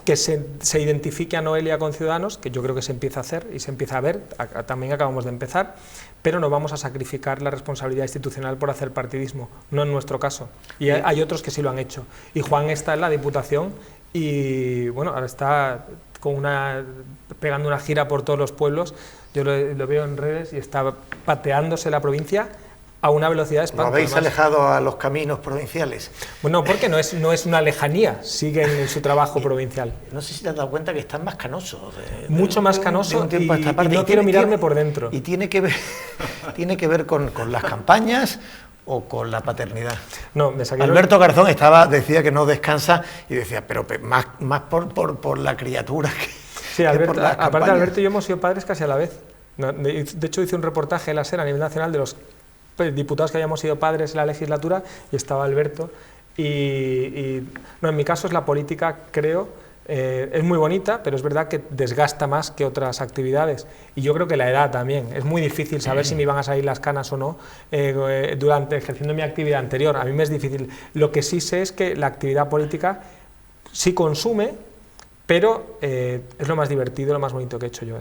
que se identifique a Noelia con Ciudadanos, que yo creo que se empieza a hacer y se empieza a ver, también acabamos de empezar, pero no vamos a sacrificar la responsabilidad institucional por hacer partidismo, no en nuestro caso. Y hay otros que sí lo han hecho. Y Juan está en la Diputación y bueno, ahora está pegando una gira por todos los pueblos, yo lo veo en redes y está pateándose la provincia a una velocidad de espanto. ¿Lo habéis alejado a los caminos provinciales? Bueno, porque no es una lejanía, siguen en su trabajo provincial. No sé si te has dado cuenta que están más canosos. Mucho más canoso de un tiempo a esta parte. Y no quiero mirarme por dentro. Y tiene que ver con las campañas o con la paternidad. No, me saqué Alberto Garzón decía que no descansa y decía, pero más por la criatura que... Sí, aparte Alberto y yo hemos sido padres casi a la vez. De hecho hice un reportaje en la SER a nivel nacional de los diputados que habíamos sido padres en la legislatura y estaba Alberto no, en mi caso es la política, creo, es muy bonita, pero es verdad que desgasta más que otras actividades y yo creo que la edad también, es muy difícil saber si me iban a salir las canas o no ejerciendo mi actividad anterior, a mí me es difícil. Lo que sí sé es que la actividad política sí consume, pero es lo más divertido, lo más bonito que he hecho yo,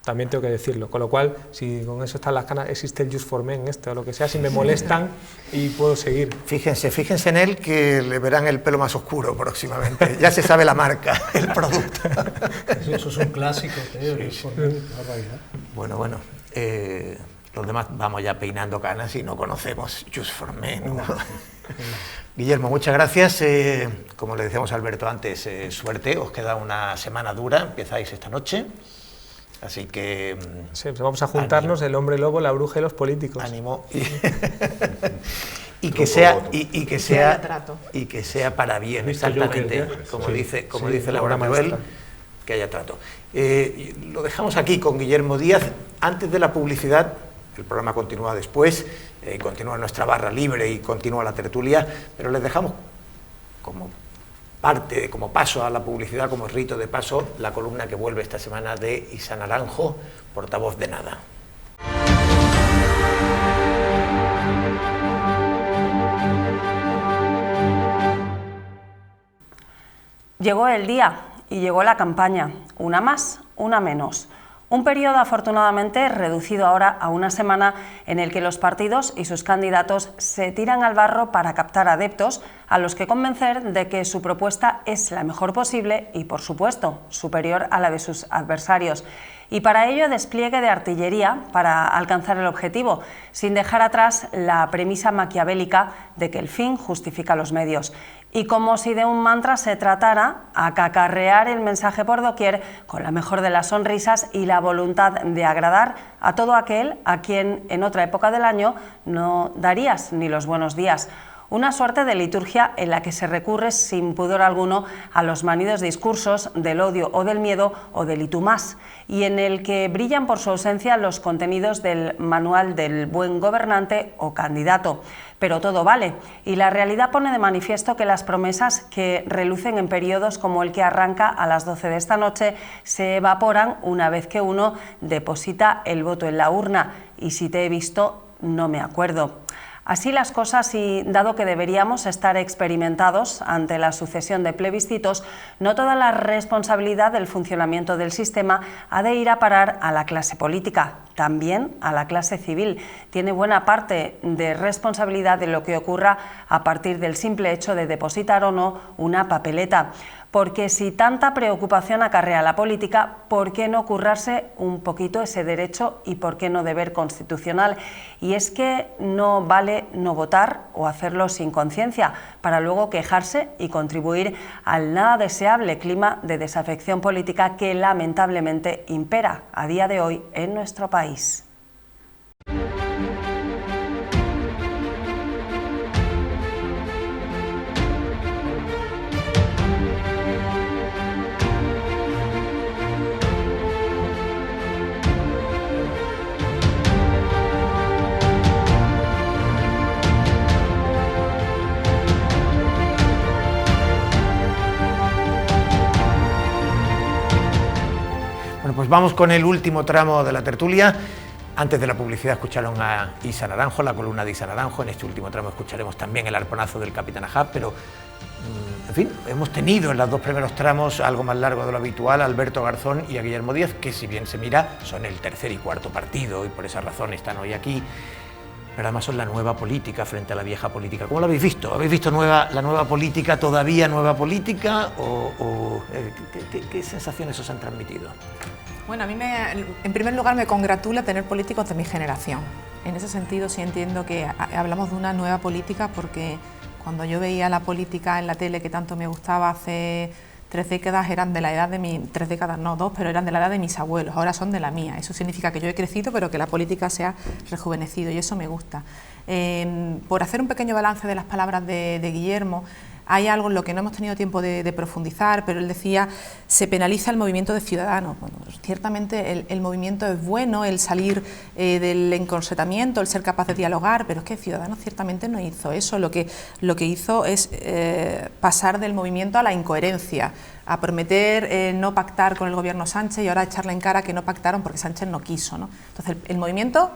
También tengo que decirlo, con lo cual, si con eso están las canas, existe el Just for Men, o lo que sea, si me molestan y puedo seguir. Fíjense en él que le verán el pelo más oscuro próximamente, ya se sabe la marca, el producto. Eso es un clásico, Just for Men, Bueno, los demás vamos ya peinando canas y no conocemos Just for Men. ¿No? Guillermo, muchas gracias. Como le decíamos a Alberto antes, suerte, os queda una semana dura, empezáis esta noche. Así que... Sí, pues vamos a juntarnos, el hombre lobo, la bruja y los políticos. Ánimo. Y que sea para bien, exactamente, como dice Laura Manuel, que haya trato. Lo dejamos aquí con Guillermo Díaz. Antes de la publicidad, el programa continúa después, continúa nuestra barra libre y continúa la tertulia, pero les dejamos como paso a la publicidad, como rito de paso, la columna que vuelve esta semana de Isa Naranjo, portavoz de Nada. Llegó el día y llegó la campaña, una más, una menos. Un periodo afortunadamente reducido ahora a una semana en el que los partidos y sus candidatos se tiran al barro para captar adeptos a los que convencer de que su propuesta es la mejor posible y, por supuesto, superior a la de sus adversarios. Y para ello despliegue de artillería para alcanzar el objetivo, sin dejar atrás la premisa maquiavélica de que el fin justifica los medios. Y como si de un mantra se tratara, acacarrear el mensaje por doquier con la mejor de las sonrisas y la voluntad de agradar a todo aquel a quien en otra época del año no darías ni los buenos días. Una suerte de liturgia en la que se recurre sin pudor alguno a los manidos discursos del odio o del miedo o del y tú más, y en el que brillan por su ausencia los contenidos del manual del buen gobernante o candidato. Pero todo vale, y la realidad pone de manifiesto que las promesas que relucen en periodos como el que arranca a las 12 de esta noche se evaporan una vez que uno deposita el voto en la urna, y si te he visto, no me acuerdo. Así las cosas, y dado que deberíamos estar experimentados ante la sucesión de plebiscitos, no toda la responsabilidad del funcionamiento del sistema ha de ir a parar a la clase política, también a la clase civil. Tiene buena parte de responsabilidad de lo que ocurra a partir del simple hecho de depositar o no una papeleta. Porque si tanta preocupación acarrea la política, ¿por qué no currarse un poquito ese derecho y por qué no deber constitucional? Y es que no vale no votar o hacerlo sin conciencia, para luego quejarse y contribuir al nada deseable clima de desafección política que lamentablemente impera a día de hoy en nuestro país. vamos con el último tramo de la tertulia. Antes de la publicidad escucharon a Isa Naranjo, la columna de Isa Naranjo. En este último tramo escucharemos también el arponazo del capitán Ahab, pero en fin, hemos tenido en los dos primeros tramos, algo más largo de lo habitual, a Alberto Garzón y a Guillermo Díaz, que si bien se mira, son el tercer y cuarto partido y por esa razón están hoy aquí. Pero además son la nueva política frente a la vieja política. ¿Cómo lo habéis visto? ¿Habéis visto la nueva política, todavía nueva política? ¿Qué sensaciones os han transmitido? Bueno, a mí en primer lugar me congratula tener políticos de mi generación. En ese sentido sí entiendo que hablamos de una nueva política, porque cuando yo veía la política en la tele que tanto me gustaba hace 3 décadas, eran de la edad de 3 décadas, no 2, pero eran de la edad de mis abuelos, ahora son de la mía. Eso significa que yo he crecido, pero que la política se ha rejuvenecido, y eso me gusta. Por hacer un pequeño balance de las palabras de Guillermo, hay algo en lo que no hemos tenido tiempo de profundizar, pero él decía, se penaliza el movimiento de ciudadanos. Bueno, ciertamente el movimiento es bueno, el salir del encorsetamiento, el ser capaz de dialogar, pero es que Ciudadanos ciertamente no hizo eso. Lo que hizo es pasar del movimiento a la incoherencia, a prometer no pactar con el gobierno Sánchez y ahora echarle en cara que no pactaron porque Sánchez no quiso, ¿no? Entonces el movimiento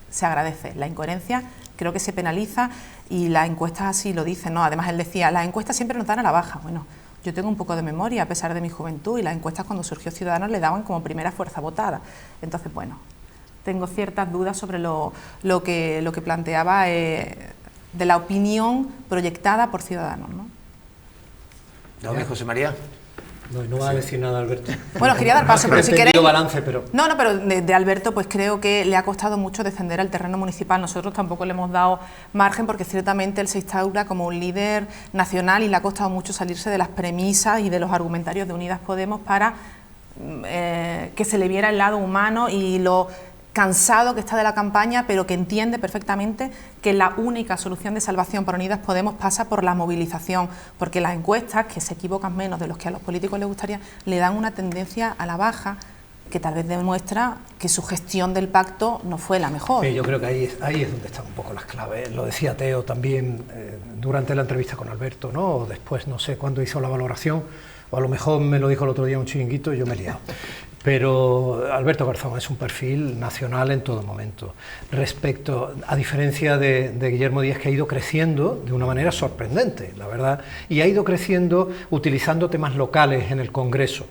se agradece, la incoherencia creo que se penaliza, y las encuestas así lo dicen, ¿no? Además él decía, las encuestas siempre nos dan a la baja. Bueno, yo tengo un poco de memoria a pesar de mi juventud, y las encuestas cuando surgió Ciudadanos le daban como primera fuerza votada. Entonces, bueno, tengo ciertas dudas sobre lo que planteaba de la opinión proyectada por Ciudadanos, ¿no? ¿No, José María? No va a decir nada Alberto. Bueno, quería dar paso, pero si queréis... balance, pero... No, pero de Alberto pues creo que le ha costado mucho defender el terreno municipal. Nosotros tampoco le hemos dado margen, porque ciertamente él se instaura como un líder nacional y le ha costado mucho salirse de las premisas y de los argumentarios de Unidas Podemos para que se le viera el lado humano y lo cansado que está de la campaña, pero que entiende perfectamente que la única solución de salvación para Unidas Podemos pasa por la movilización, porque las encuestas, que se equivocan menos de los que a los políticos les gustaría, le dan una tendencia a la baja que tal vez demuestra que su gestión del pacto no fue la mejor. Sí, yo creo que ahí es donde están un poco las claves. Lo decía Teo también durante la entrevista con Alberto, ¿no? O después, no sé cuándo hizo la valoración, o a lo mejor me lo dijo el otro día un chiringuito y yo me he liado. Pero Alberto Garzón es un perfil nacional en todo momento. A diferencia de Guillermo Díaz, que ha ido creciendo de una manera sorprendente, la verdad, y ha ido creciendo utilizando temas locales en el Congreso,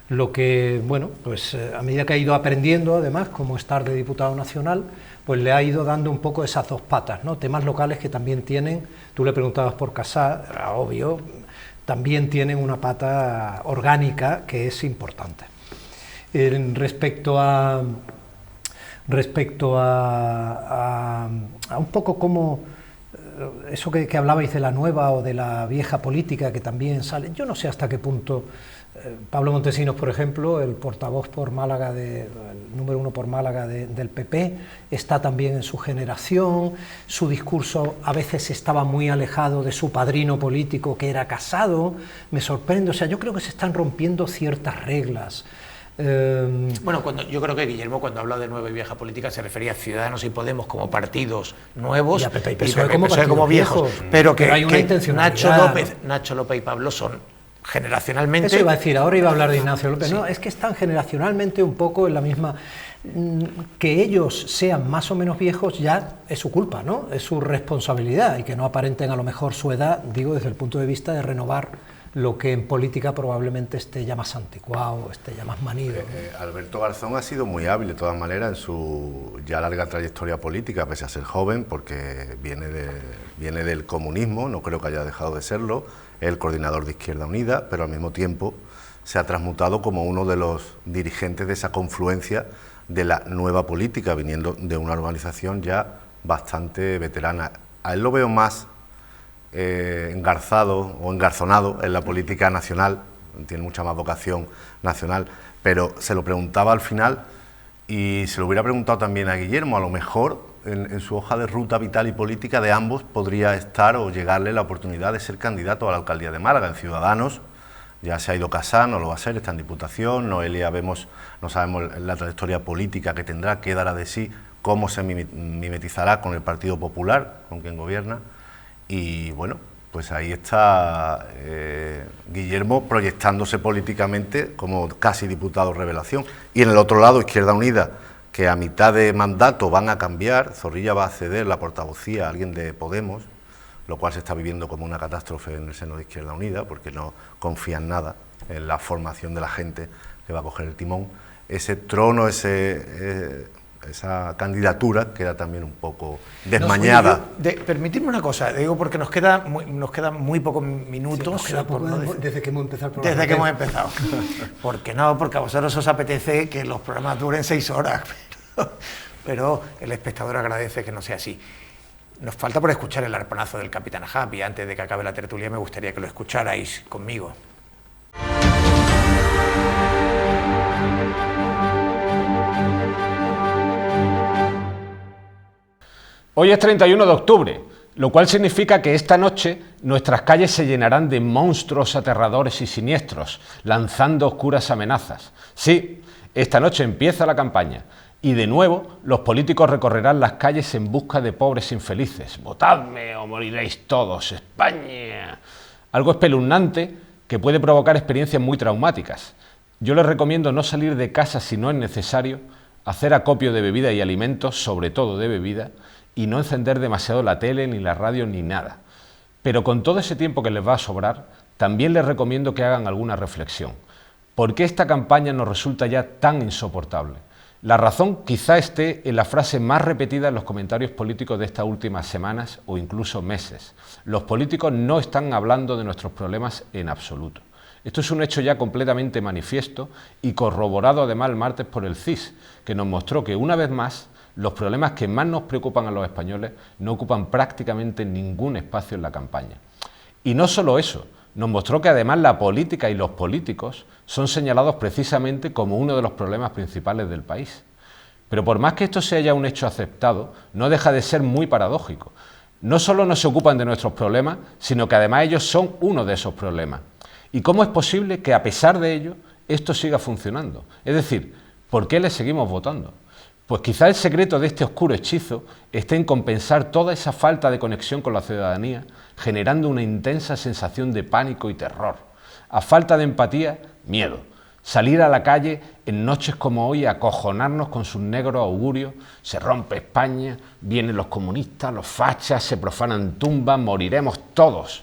lo que, bueno, pues a medida que ha ido aprendiendo, además, como estar de diputado nacional, pues le ha ido dando un poco esas dos patas, ¿no? Temas locales que también tienen, tú le preguntabas por Casar, era obvio, también tienen una pata orgánica que es importante. Respecto a un poco como eso que hablabais de la nueva o de la vieja política que también sale, yo no sé hasta qué punto Pablo Montesinos, por ejemplo, el portavoz por Málaga, el número 1 por Málaga del PP, está también en su generación, su discurso a veces estaba muy alejado de su padrino político, que era Casado, me sorprende, o sea, yo creo que se están rompiendo ciertas reglas. Bueno, yo creo que Guillermo, cuando habla de nueva y vieja política, se refería a Ciudadanos y Podemos como partidos nuevos y a PP y PSOE PSOE como viejos, pero que hay una intencionalidad. Nacho López y Pablo son generacionalmente... Eso iba a decir, ahora iba a hablar de Ignacio López, sí. No, es que están generacionalmente un poco en la misma... Que ellos sean más o menos viejos ya es su culpa, ¿no? Es su responsabilidad, y que no aparenten a lo mejor su edad, digo, desde el punto de vista de renovar lo que en política probablemente esté ya más anticuado, esté ya más manido. Alberto Garzón ha sido muy hábil de todas maneras en su ya larga trayectoria política, pese a ser joven, porque viene del comunismo, no creo que haya dejado de serlo, es el coordinador de Izquierda Unida, pero al mismo tiempo se ha transmutado como uno de los dirigentes de esa confluencia de la nueva política, viniendo de una organización ya bastante veterana. A él lo veo más engarzado o engarzonado en la política nacional, tiene mucha más vocación nacional, pero se lo preguntaba al final, y se lo hubiera preguntado también a Guillermo, a lo mejor en su hoja de ruta vital y política de ambos podría estar o llegarle la oportunidad de ser candidato a la alcaldía de Málaga. En Ciudadanos ya se ha ido Casar, no lo va a ser, está en Diputación, Noelia no sabemos la trayectoria política que tendrá, qué dará de sí, cómo se mimetizará con el Partido Popular, con quien gobierna. Y bueno, Pues ahí está Guillermo proyectándose políticamente como casi diputado revelación. Y en el otro lado, Izquierda Unida, que a mitad de mandato van a cambiar, Zorrilla va a ceder la portavocía a alguien de Podemos, lo cual se está viviendo como una catástrofe en el seno de Izquierda Unida, porque no confían nada en la formación de la gente que va a coger el timón. Ese trono, esa candidatura queda también un poco desmañada. Permitidme una cosa, digo porque nos quedan muy pocos minutos. Sí, desde que hemos empezado el programa. Desde que hemos empezado. ¿Por qué no? Porque a vosotros os apetece que los programas duren 6 horas, pero el espectador agradece que no sea así. Nos falta por escuchar el arponazo del Capitán Ahab, y antes de que acabe la tertulia me gustaría que lo escucharais conmigo. Hoy es 31 de octubre, lo cual significa que esta noche nuestras calles se llenarán de monstruos aterradores y siniestros, lanzando oscuras amenazas. Sí, esta noche empieza la campaña y de nuevo los políticos recorrerán las calles en busca de pobres infelices. ¡Votadme o moriréis todos, España! Algo espeluznante que puede provocar experiencias muy traumáticas. Yo les recomiendo no salir de casa si no es necesario, hacer acopio de bebida y alimentos, sobre todo de bebida, y no encender demasiado la tele, ni la radio, ni nada. Pero con todo ese tiempo que les va a sobrar, también les recomiendo que hagan alguna reflexión. ¿Por qué esta campaña nos resulta ya tan insoportable? La razón quizá esté en la frase más repetida en los comentarios políticos de estas últimas semanas o incluso meses. Los políticos no están hablando de nuestros problemas en absoluto. Esto es un hecho ya completamente manifiesto y corroborado además el martes por el CIS, que nos mostró que una vez más los problemas que más nos preocupan a los españoles no ocupan prácticamente ningún espacio en la campaña. Y no solo eso, nos mostró que además la política y los políticos son señalados precisamente como uno de los problemas principales del país. Pero por más que esto sea ya un hecho aceptado, no deja de ser muy paradójico. No solo no se ocupan de nuestros problemas, sino que además ellos son uno de esos problemas. ¿Y cómo es posible que a pesar de ello esto siga funcionando? Es decir, ¿por qué les seguimos votando? Pues quizá el secreto de este oscuro hechizo esté en compensar toda esa falta de conexión con la ciudadanía, generando una intensa sensación de pánico y terror. A falta de empatía, miedo. Salir a la calle en noches como hoy a acojonarnos con sus negros augurios, se rompe España, vienen los comunistas, los fachas, se profanan tumbas, moriremos todos.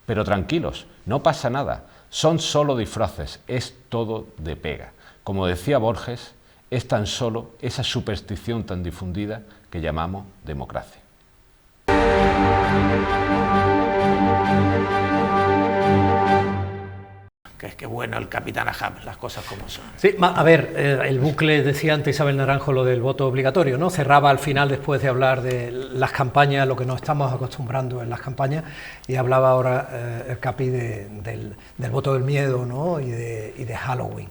Pero tranquilos, no pasa nada, son solo disfraces, es todo de pega. Como decía Borges, es tan solo esa superstición tan difundida que llamamos democracia. Que es que bueno el Capitán Ahab, las cosas como son. Sí, a ver, el bucle, decía antes Isabel Naranjo, lo del voto obligatorio, ¿no? Cerraba al final, después de hablar de las campañas, lo que nos estamos acostumbrando en las campañas, y hablaba ahora el Capi del voto del miedo, ¿no? y de Halloween.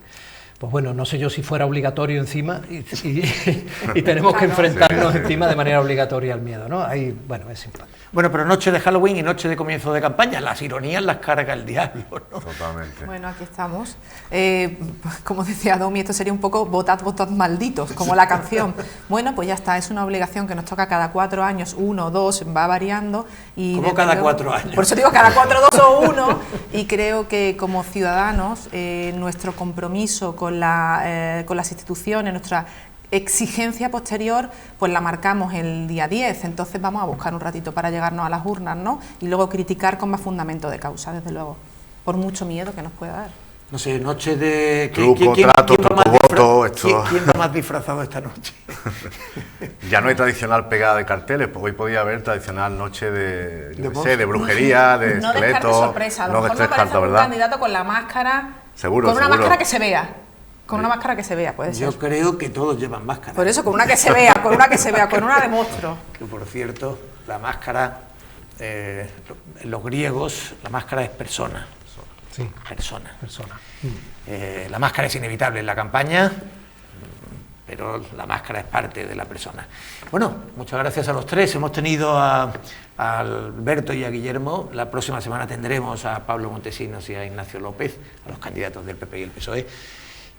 Pues bueno, no sé yo si fuera obligatorio encima y tenemos que enfrentarnos encima de manera obligatoria al miedo, ¿no? Ahí, bueno, es simpático. Bueno, pero noche de Halloween y noche de comienzo de campaña, las ironías las carga el diablo, ¿no? Totalmente. Bueno, aquí estamos. Como decía Domi, esto sería un poco votad, votad malditos, como la canción. Bueno, pues ya está, es una obligación que nos toca cada 4 años, 1, 2, va variando. Y ¿cómo cada 4 años? Por eso digo cada 4, 2 o 1, y creo que como ciudadanos nuestro compromiso con las instituciones, nuestra exigencia posterior, pues la marcamos el día 10, entonces vamos a buscar un ratito para llegarnos a las urnas, ¿no? Y luego criticar con más fundamento de causa, desde luego, por mucho miedo que nos pueda dar. No sé, noche de... Truco, trato, voto, esto... ¿Quién va más disfrazado esta noche? Ya no hay tradicional pegada de carteles, pues hoy podía haber tradicional noche de brujería, de no esqueletos... No descartes sorpresa, a lo mejor me aparece un candidato con la máscara... Seguro, con una seguro. máscara que se vea. Con una máscara que se vea, puede ser. Yo creo que todos llevan máscara. Por eso, con una que se vea, con una que se vea, con una de monstruo. Que por cierto, la máscara, en los griegos, la máscara es persona. Sí. Persona. Persona. La máscara es inevitable en la campaña, pero la máscara es parte de la persona. Bueno, muchas gracias a los tres. Hemos tenido a Alberto y a Guillermo. La próxima semana tendremos a Pablo Montesinos y a Ignacio López, a los candidatos del PP y el PSOE.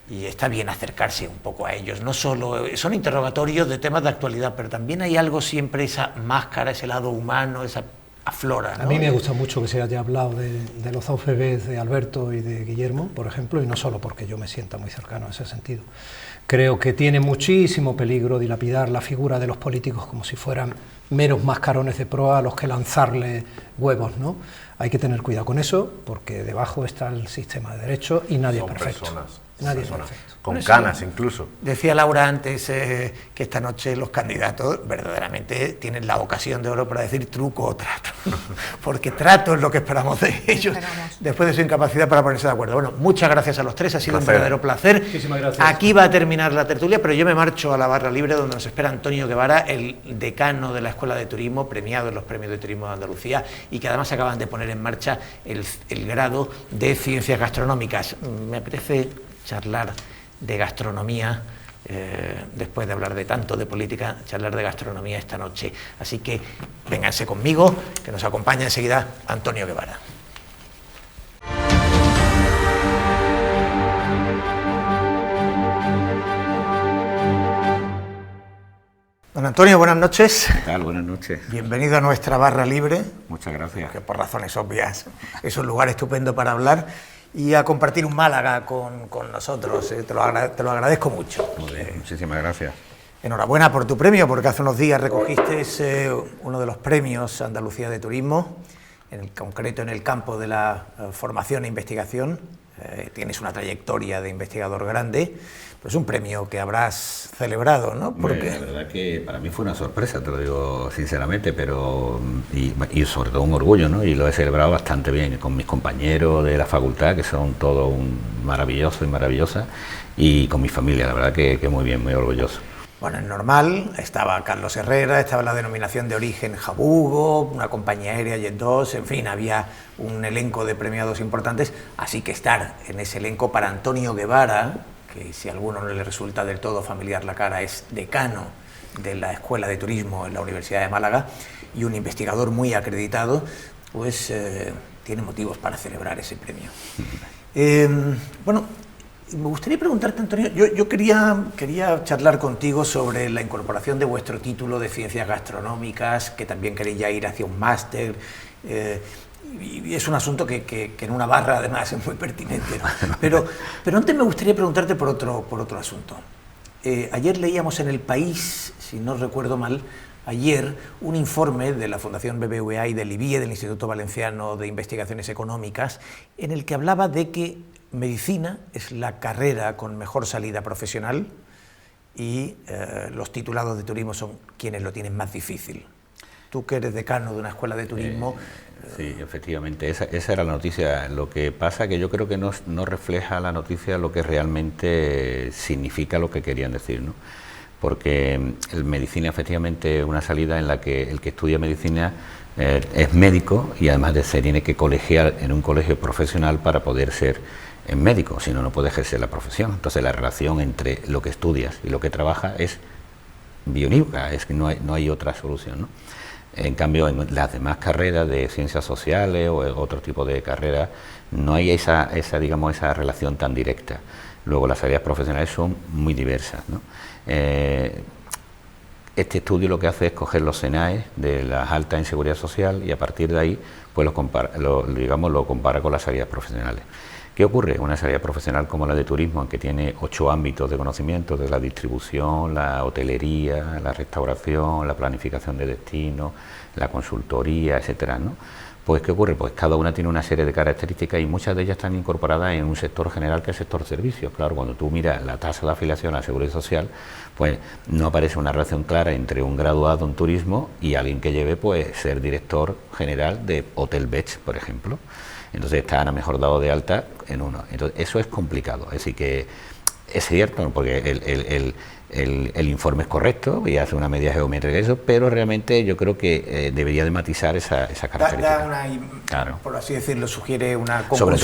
Y está bien acercarse un poco a ellos, no solo son interrogatorios de temas de actualidad, pero también hay algo siempre, esa máscara, ese lado humano, esa aflora, ¿no? A mí me gusta mucho que se haya hablado de los dos bebés de Alberto y de Guillermo, por ejemplo, y no solo porque yo me sienta muy cercano a ese sentido. Creo que tiene muchísimo peligro dilapidar la figura de los políticos como si fueran meros mascarones de proa a los que lanzarle huevos, ¿no? Hay que tener cuidado con eso, porque debajo está el sistema de derecho y nadie es perfecto. Nadie es perfecto. Con canas incluso. Decía Laura antes que esta noche los candidatos verdaderamente tienen la ocasión de oro para decir truco o trato, ¿no? Porque trato es lo que esperamos de ellos después de su incapacidad para ponerse de acuerdo. Bueno, muchas gracias a los tres, ha sido un verdadero placer. Muchísimas gracias. Aquí va a terminar la tertulia, pero yo me marcho a la barra libre donde nos espera Antonio Guevara, el decano de la Escuela de Turismo, premiado en los Premios de Turismo de Andalucía y que además acaban de poner en marcha el grado de Ciencias Gastronómicas. Me apetece charlar de gastronomía, después de hablar de tanto de política, charlar de gastronomía esta noche. Así que vénganse conmigo, que nos acompaña enseguida Antonio Guevara. Don Antonio, buenas noches. ¿Qué tal? Buenas noches. Bienvenido a nuestra barra libre. Muchas gracias. Que por razones obvias es un lugar estupendo para hablar y a compartir un Málaga con nosotros. Te lo agradezco mucho. Muy bien, muchísimas gracias. Enhorabuena por tu premio, porque hace unos días recogiste uno de los premios Andalucía de Turismo, en concreto en el campo de la formación e investigación. Tienes una trayectoria de investigador grande, pero es un premio que habrás celebrado, ¿no? Porque la verdad que para mí fue una sorpresa, te lo digo sinceramente, pero y sobre todo un orgullo, ¿no? Y lo he celebrado bastante bien con mis compañeros de la facultad, que son todos maravillosos y maravillosas, y con mi familia, la verdad que muy bien, muy orgulloso. Bueno, es normal, estaba Carlos Herrera, estaba la denominación de origen Jabugo, una compañía aérea Jet2, en fin, había un elenco de premiados importantes, así que estar en ese elenco para Antonio Guevara, que si a alguno no le resulta del todo familiar la cara, es decano de la Escuela de Turismo en la Universidad de Málaga y un investigador muy acreditado, pues tiene motivos para celebrar ese premio. Bueno, me gustaría preguntarte, Antonio, yo quería charlar contigo sobre la incorporación de vuestro título de Ciencias Gastronómicas, que también queréis ya ir hacia un máster, y es un asunto que en una barra además es muy pertinente, ¿no? Pero antes me gustaría preguntarte por otro asunto. Ayer leíamos en El País, si no recuerdo mal, un informe de la Fundación BBVA y del IBIE, del Instituto Valenciano de Investigaciones Económicas, en el que hablaba de que medicina es la carrera con mejor salida profesional y los titulados de turismo son quienes lo tienen más difícil. Tú que eres decano de una escuela de turismo... Sí, efectivamente, esa era la noticia. Lo que pasa que yo creo que no refleja la noticia lo que realmente significa lo que querían decir, ¿no? Porque el medicina efectivamente es una salida en la que el que estudia medicina es médico y además se tiene que colegiar en un colegio profesional para poder ser médico, si no, no puede ejercer la profesión. Entonces la relación entre lo que estudias y lo que trabajas es bionívoca, es que no hay otra solución, ¿no? En cambio, en las demás carreras de ciencias sociales o otro tipo de carreras no hay esa relación tan directa. Luego las áreas profesionales son muy diversas, ¿no? Este estudio lo que hace es coger los SENAE de las altas en seguridad social y a partir de ahí pues lo compara con las áreas profesionales. ¿Qué ocurre? Una área profesional como la de turismo, que tiene 8 ámbitos de conocimiento, desde la distribución, la hotelería, la restauración, la planificación de destinos, la consultoría, etcétera, ¿no? Pues ¿qué ocurre? Pues cada una tiene una serie de características y muchas de ellas están incorporadas en un sector general que es el sector servicios. Claro, cuando tú miras la tasa de afiliación a la Seguridad Social, pues no aparece una relación clara entre un graduado en turismo y alguien que lleve pues ser director general de Hotel Beach, por ejemplo. Entonces están a mejor dado de alta en uno. Entonces eso es complicado, es decir que es cierto, porque el informe es correcto y hace una medida geométrica de eso, pero realmente yo creo que debería de matizar esa característica. Claro. Por así decirlo, sugiere una conclusión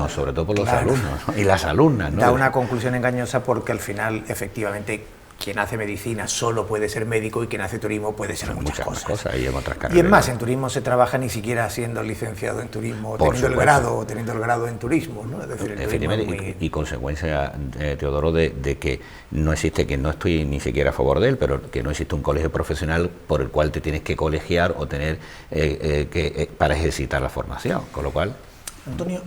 sobre todo por engañosa. Los alumnos y las alumnas, ¿no? Da una conclusión engañosa porque al final, efectivamente, quien hace medicina solo puede ser médico y quien hace turismo puede ser muchas cosas. Y en otras carreras. Y es más, en turismo se trabaja ni siquiera siendo licenciado en turismo, teniendo el grado en turismo, ¿no? Es decir, efectivamente, y consecuencia, Teodoro, de que no existe, que no estoy ni siquiera a favor de él, pero que no existe un colegio profesional por el cual te tienes que colegiar o tener para ejercitar la formación, con lo cual... Antonio,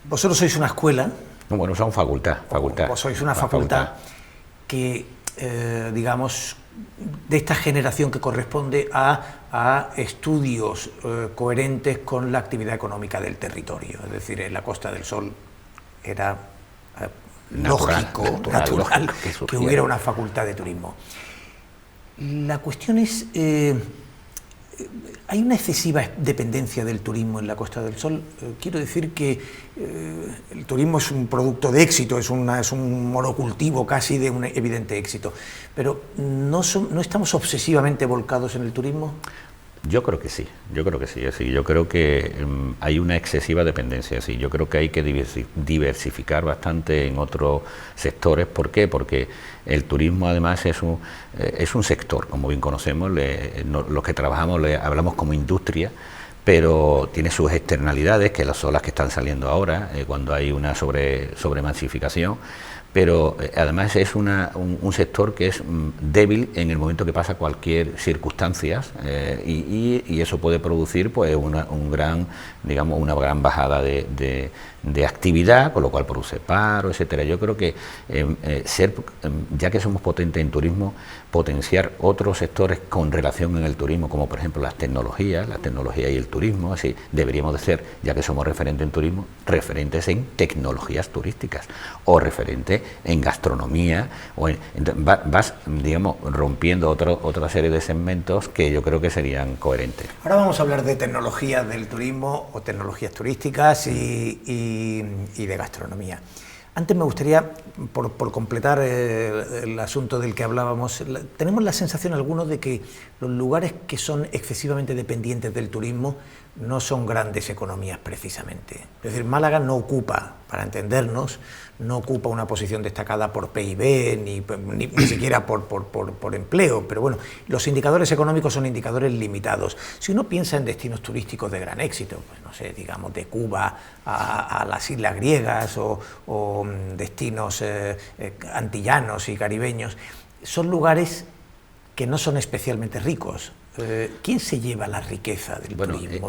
vosotros sois una escuela. Bueno, somos facultad. Vos sois una facultad que, digamos, de esta generación que corresponde a estudios coherentes con la actividad económica del territorio. Es decir, en la Costa del Sol era natural que hubiera una facultad de turismo. La cuestión es... ¿hay una excesiva dependencia del turismo en la Costa del Sol? Quiero decir que el turismo es un producto de éxito, es un monocultivo casi de un evidente éxito, pero ¿no estamos obsesivamente volcados en el turismo? Yo creo que sí, yo creo que hay una excesiva dependencia, sí. Yo creo que hay que diversificar bastante en otros sectores. ¿Por qué? Porque el turismo además es un sector, como bien conocemos, los que trabajamos hablamos como industria, pero tiene sus externalidades, que son las que están saliendo ahora, cuando hay una sobremasificación. Pero además es un sector que es débil en el momento que pasa cualquier circunstancia, y eso puede producir pues una gran bajada de actividad, con lo cual produce paro, etcétera. Yo creo que ya que somos potentes en turismo, potenciar otros sectores con relación en el turismo, como por ejemplo la tecnología y el turismo, así deberíamos de ser, ya que somos referentes en turismo, referentes en tecnologías turísticas o referentes en gastronomía, vas digamos rompiendo otra serie de segmentos que yo creo que serían coherentes. Ahora vamos a hablar de tecnologías del turismo o tecnologías turísticas y de gastronomía. Antes me gustaría, por completar el asunto del que hablábamos, tenemos la sensación algunos de que los lugares que son excesivamente dependientes del turismo no son grandes economías precisamente. Es decir, Málaga no ocupa, para entendernos, no ocupa una posición destacada por PIB ni siquiera por empleo, pero bueno, los indicadores económicos son indicadores limitados. Si uno piensa en destinos turísticos de gran éxito, pues no sé, digamos de Cuba a las islas griegas o destinos antillanos y caribeños, son lugares que no son especialmente ricos. ¿Quién se lleva la riqueza del turismo?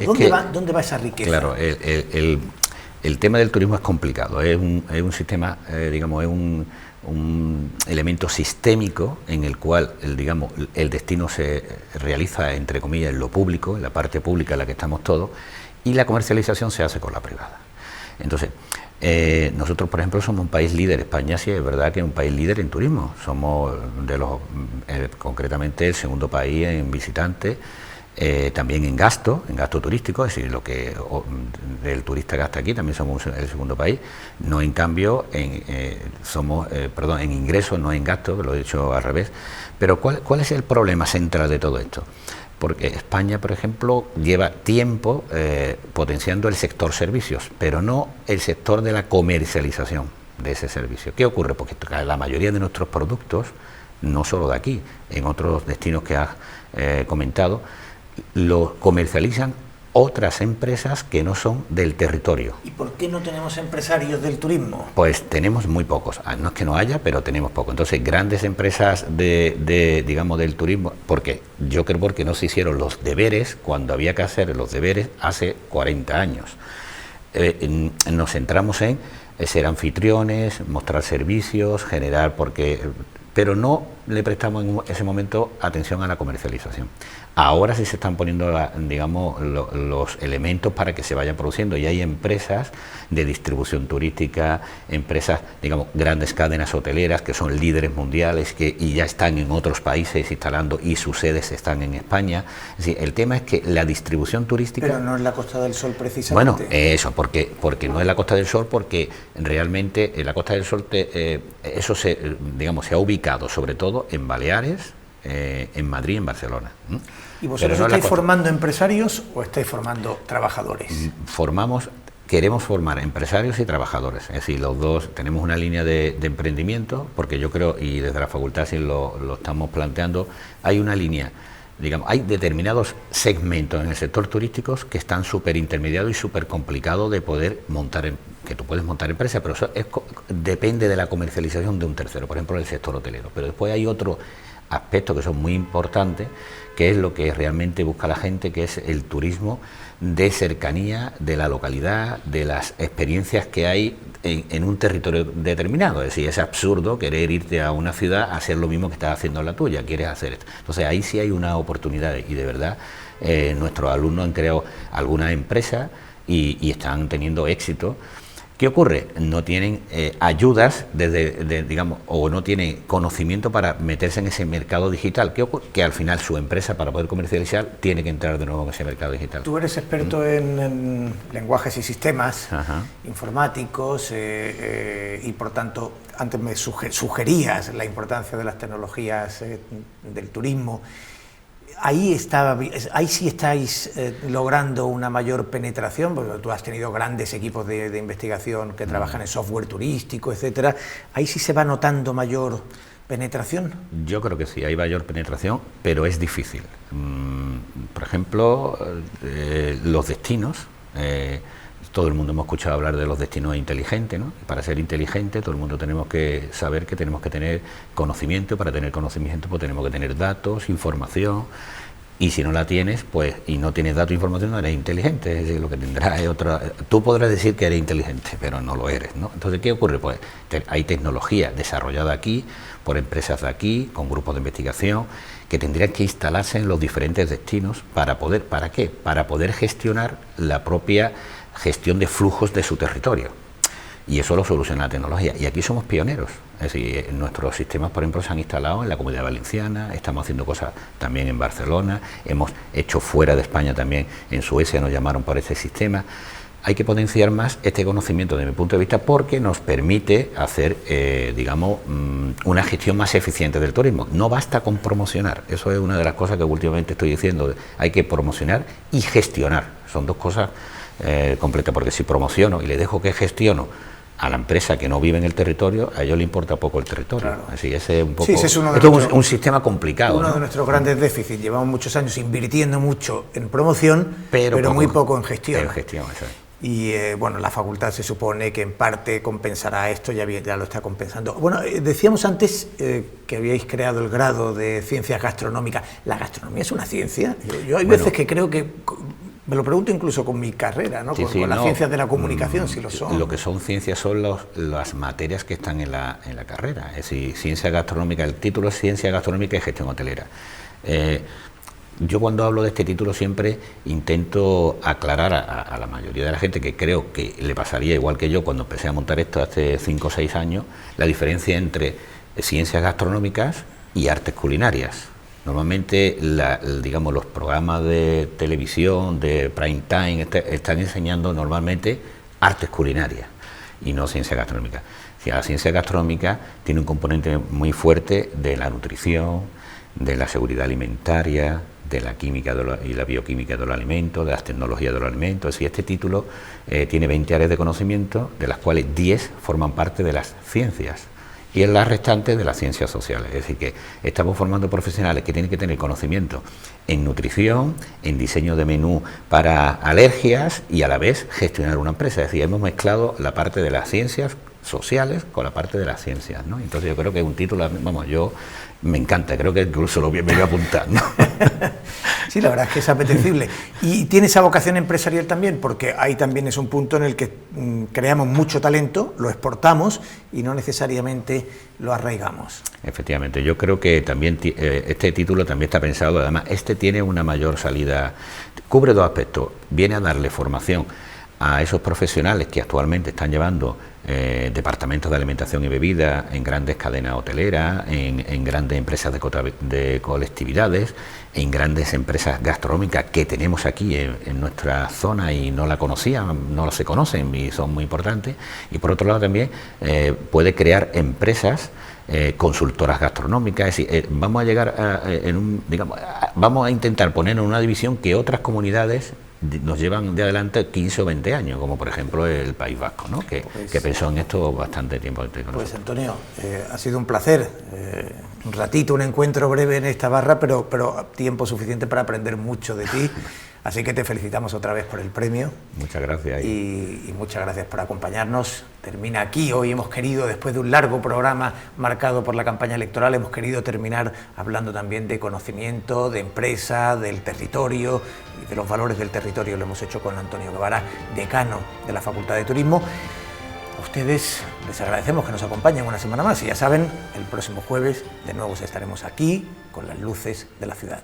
¿Dónde va esa riqueza? Claro, el tema del turismo es complicado, es un sistema, digamos, es un elemento sistémico en el cual el destino se realiza, entre comillas, en lo público, en la parte pública en la que estamos todos, y la comercialización se hace con la privada. Entonces, nosotros, por ejemplo, somos un país líder. España sí es verdad que es un país líder en turismo. Somos concretamente el segundo país en visitantes, también en gasto turístico, es decir, lo que el turista gasta aquí, también somos el segundo país. No, en cambio, en ingresos, no en gasto, que lo he dicho al revés. Pero ¿cuál es el problema central de todo esto? Porque España, por ejemplo, lleva tiempo potenciando el sector servicios, pero no el sector de la comercialización de ese servicio. ¿Qué ocurre? Porque la mayoría de nuestros productos, no solo de aquí, en otros destinos que has comentado, lo comercializan otras empresas que no son del territorio. ¿Y por qué no tenemos empresarios del turismo? Pues tenemos muy pocos. No es que no haya, pero tenemos pocos. Entonces, grandes empresas digamos, del turismo, yo creo porque no se hicieron los deberes cuando había que hacer los deberes hace 40 años. Nos centramos en ser anfitriones, mostrar servicios, pero no le prestamos en ese momento atención a la comercialización. Ahora sí se están poniendo, digamos, los elementos para que se vayan produciendo, y hay empresas de distribución turística, empresas, digamos, grandes cadenas hoteleras que son líderes mundiales y ya están en otros países instalando y sus sedes están en España. Es decir, el tema es que la distribución turística... Pero no es la Costa del Sol precisamente. Bueno, eso, porque no es la Costa del Sol, porque realmente en la Costa del Sol eso se ha ubicado sobre todo en Baleares, en Madrid y en Barcelona. ¿Y vosotros estáis formando empresarios o estáis formando trabajadores? Formamos queremos formar empresarios y trabajadores, es decir, los dos tenemos una línea de emprendimiento, porque yo creo, y desde la facultad sí lo estamos planteando, hay una línea, digamos, hay determinados segmentos en el sector turístico que están súper intermediados y súper complicados de poder montar, que tú puedes montar empresas, pero eso depende de la comercialización de un tercero, por ejemplo el sector hotelero, pero después hay otro aspectos que son muy importantes, que es lo que realmente busca la gente, que es el turismo de cercanía, de la localidad, de las experiencias que hay en un territorio determinado. Es decir, es absurdo querer irte a una ciudad a hacer lo mismo que estás haciendo en la tuya, quieres hacer esto. Entonces ahí sí hay una oportunidad y de verdad nuestros alumnos han creado algunas empresas y están teniendo éxito. ¿Qué ocurre? No tienen ayudas digamos, o no tienen conocimiento para meterse en ese mercado digital. ¿Qué ocurre? Que al final su empresa, para poder comercializar, tiene que entrar de nuevo en ese mercado digital. Tú eres experto en lenguajes y sistemas informáticos y por tanto antes me sugerías la importancia de las tecnologías del turismo. Ahí sí estáis logrando una mayor penetración, porque tú has tenido grandes equipos de investigación que trabajan en software turístico, etcétera. Ahí sí se va notando mayor penetración. Yo creo que sí, hay mayor penetración, pero es difícil. Por ejemplo, los destinos. Todo el mundo hemos escuchado hablar de los destinos inteligentes, ¿no? Y para ser inteligente todo el mundo tenemos que saber que tenemos que tener conocimiento, para tener conocimiento pues tenemos que tener datos, información, y si no la tienes, pues, y no tienes datos e información, no eres inteligente, es decir, lo que tendrás es otra. Tú podrás decir que eres inteligente, pero no lo eres, ¿no? Entonces, ¿qué ocurre? Pues hay tecnología desarrollada aquí, por empresas de aquí, con grupos de investigación, que tendrían que instalarse en los diferentes destinos para poder, ¿para qué? Para poder gestionar la propia gestión de flujos de su territorio, y eso lo soluciona la tecnología, y aquí somos pioneros. Es decir, nuestros sistemas, por ejemplo, se han instalado en la Comunidad Valenciana, estamos haciendo cosas también en Barcelona, hemos hecho fuera de España también, en Suecia nos llamaron por este sistema. Hay que potenciar más este conocimiento desde mi punto de vista, porque nos permite hacer, digamos, una gestión más eficiente del turismo. No basta con promocionar, eso es una de las cosas que últimamente estoy diciendo, hay que promocionar y gestionar, son dos cosas completa, porque si promociono y le dejo que gestiono a la empresa que no vive en el territorio, a ellos le importa poco el territorio. Claro. Así ese es un poco. Sí, es un sistema complicado. Uno de nuestros grandes déficits. Llevamos muchos años invirtiendo mucho en promoción, pero muy poco en gestión. Y bueno, la facultad se supone que en parte compensará esto, ya lo está compensando. Bueno, decíamos antes que habíais creado el grado de ciencias gastronómicas. ¿La gastronomía es una ciencia? Yo hay veces que creo que. Me lo pregunto incluso con mi carrera, ¿no? Con las ciencias de la comunicación, si lo son. Lo que son ciencias son las materias que están en la carrera. Es decir, ciencia gastronómica, el título es Ciencia Gastronómica y Gestión Hotelera. Yo cuando hablo de este título siempre intento aclarar a la mayoría de la gente, que creo que le pasaría igual que yo cuando empecé a montar esto hace 5 o 6 años, la diferencia entre ciencias gastronómicas y artes culinarias. Normalmente, digamos, los programas de televisión, de prime time, están enseñando normalmente artes culinarias y no ciencia gastronómica. La ciencia gastronómica tiene un componente muy fuerte de la nutrición, de la seguridad alimentaria, de la química y la bioquímica de los alimentos, de las tecnologías de los alimentos. Y este título tiene 20 áreas de conocimiento, de las cuales 10 forman parte de las ciencias, y en las restantes de las ciencias sociales. Es decir, que estamos formando profesionales que tienen que tener conocimiento en nutrición, en diseño de menú para alergias y a la vez gestionar una empresa. Es decir, hemos mezclado la parte de las ciencias sociales con la parte de las ciencias, ¿no? Entonces yo creo que es un título, vamos, yo me encanta, creo que incluso lo voy a apuntar, ¿no? Sí, la verdad es que es apetecible. Y tiene esa vocación empresarial también, porque ahí también es un punto en el que creamos mucho talento, lo exportamos y no necesariamente lo arraigamos. Efectivamente, yo creo que también este título también está pensado, además, este tiene una mayor salida, cubre dos aspectos, viene a darle formación a esos profesionales que actualmente están llevando departamentos de alimentación y bebida en grandes cadenas hoteleras, en grandes empresas de colectividades, en grandes empresas gastronómicas que tenemos aquí en nuestra zona y no la conocían, no se conocen y son muy importantes. Y por otro lado también puede crear empresas consultoras gastronómicas. Es decir, vamos a llegar vamos a intentar poner en una división que otras comunidades nos llevan de adelante 15 o 20 años, como por ejemplo el País Vasco, ¿no? que pensó en esto bastante tiempo. Pues Antonio, ha sido un placer, un ratito, un encuentro breve en esta barra, pero tiempo suficiente para aprender mucho de ti. Así que te felicitamos otra vez por el premio. Muchas gracias. Y muchas gracias por acompañarnos. Termina aquí. Hoy hemos querido, después de un largo programa marcado por la campaña electoral, hemos querido terminar hablando también de conocimiento, de empresa, del territorio y de los valores del territorio. Lo hemos hecho con Antonio Guevara, decano de la Facultad de Turismo. A ustedes les agradecemos que nos acompañen una semana más y ya saben, el próximo jueves de nuevo estaremos aquí con las luces de la ciudad.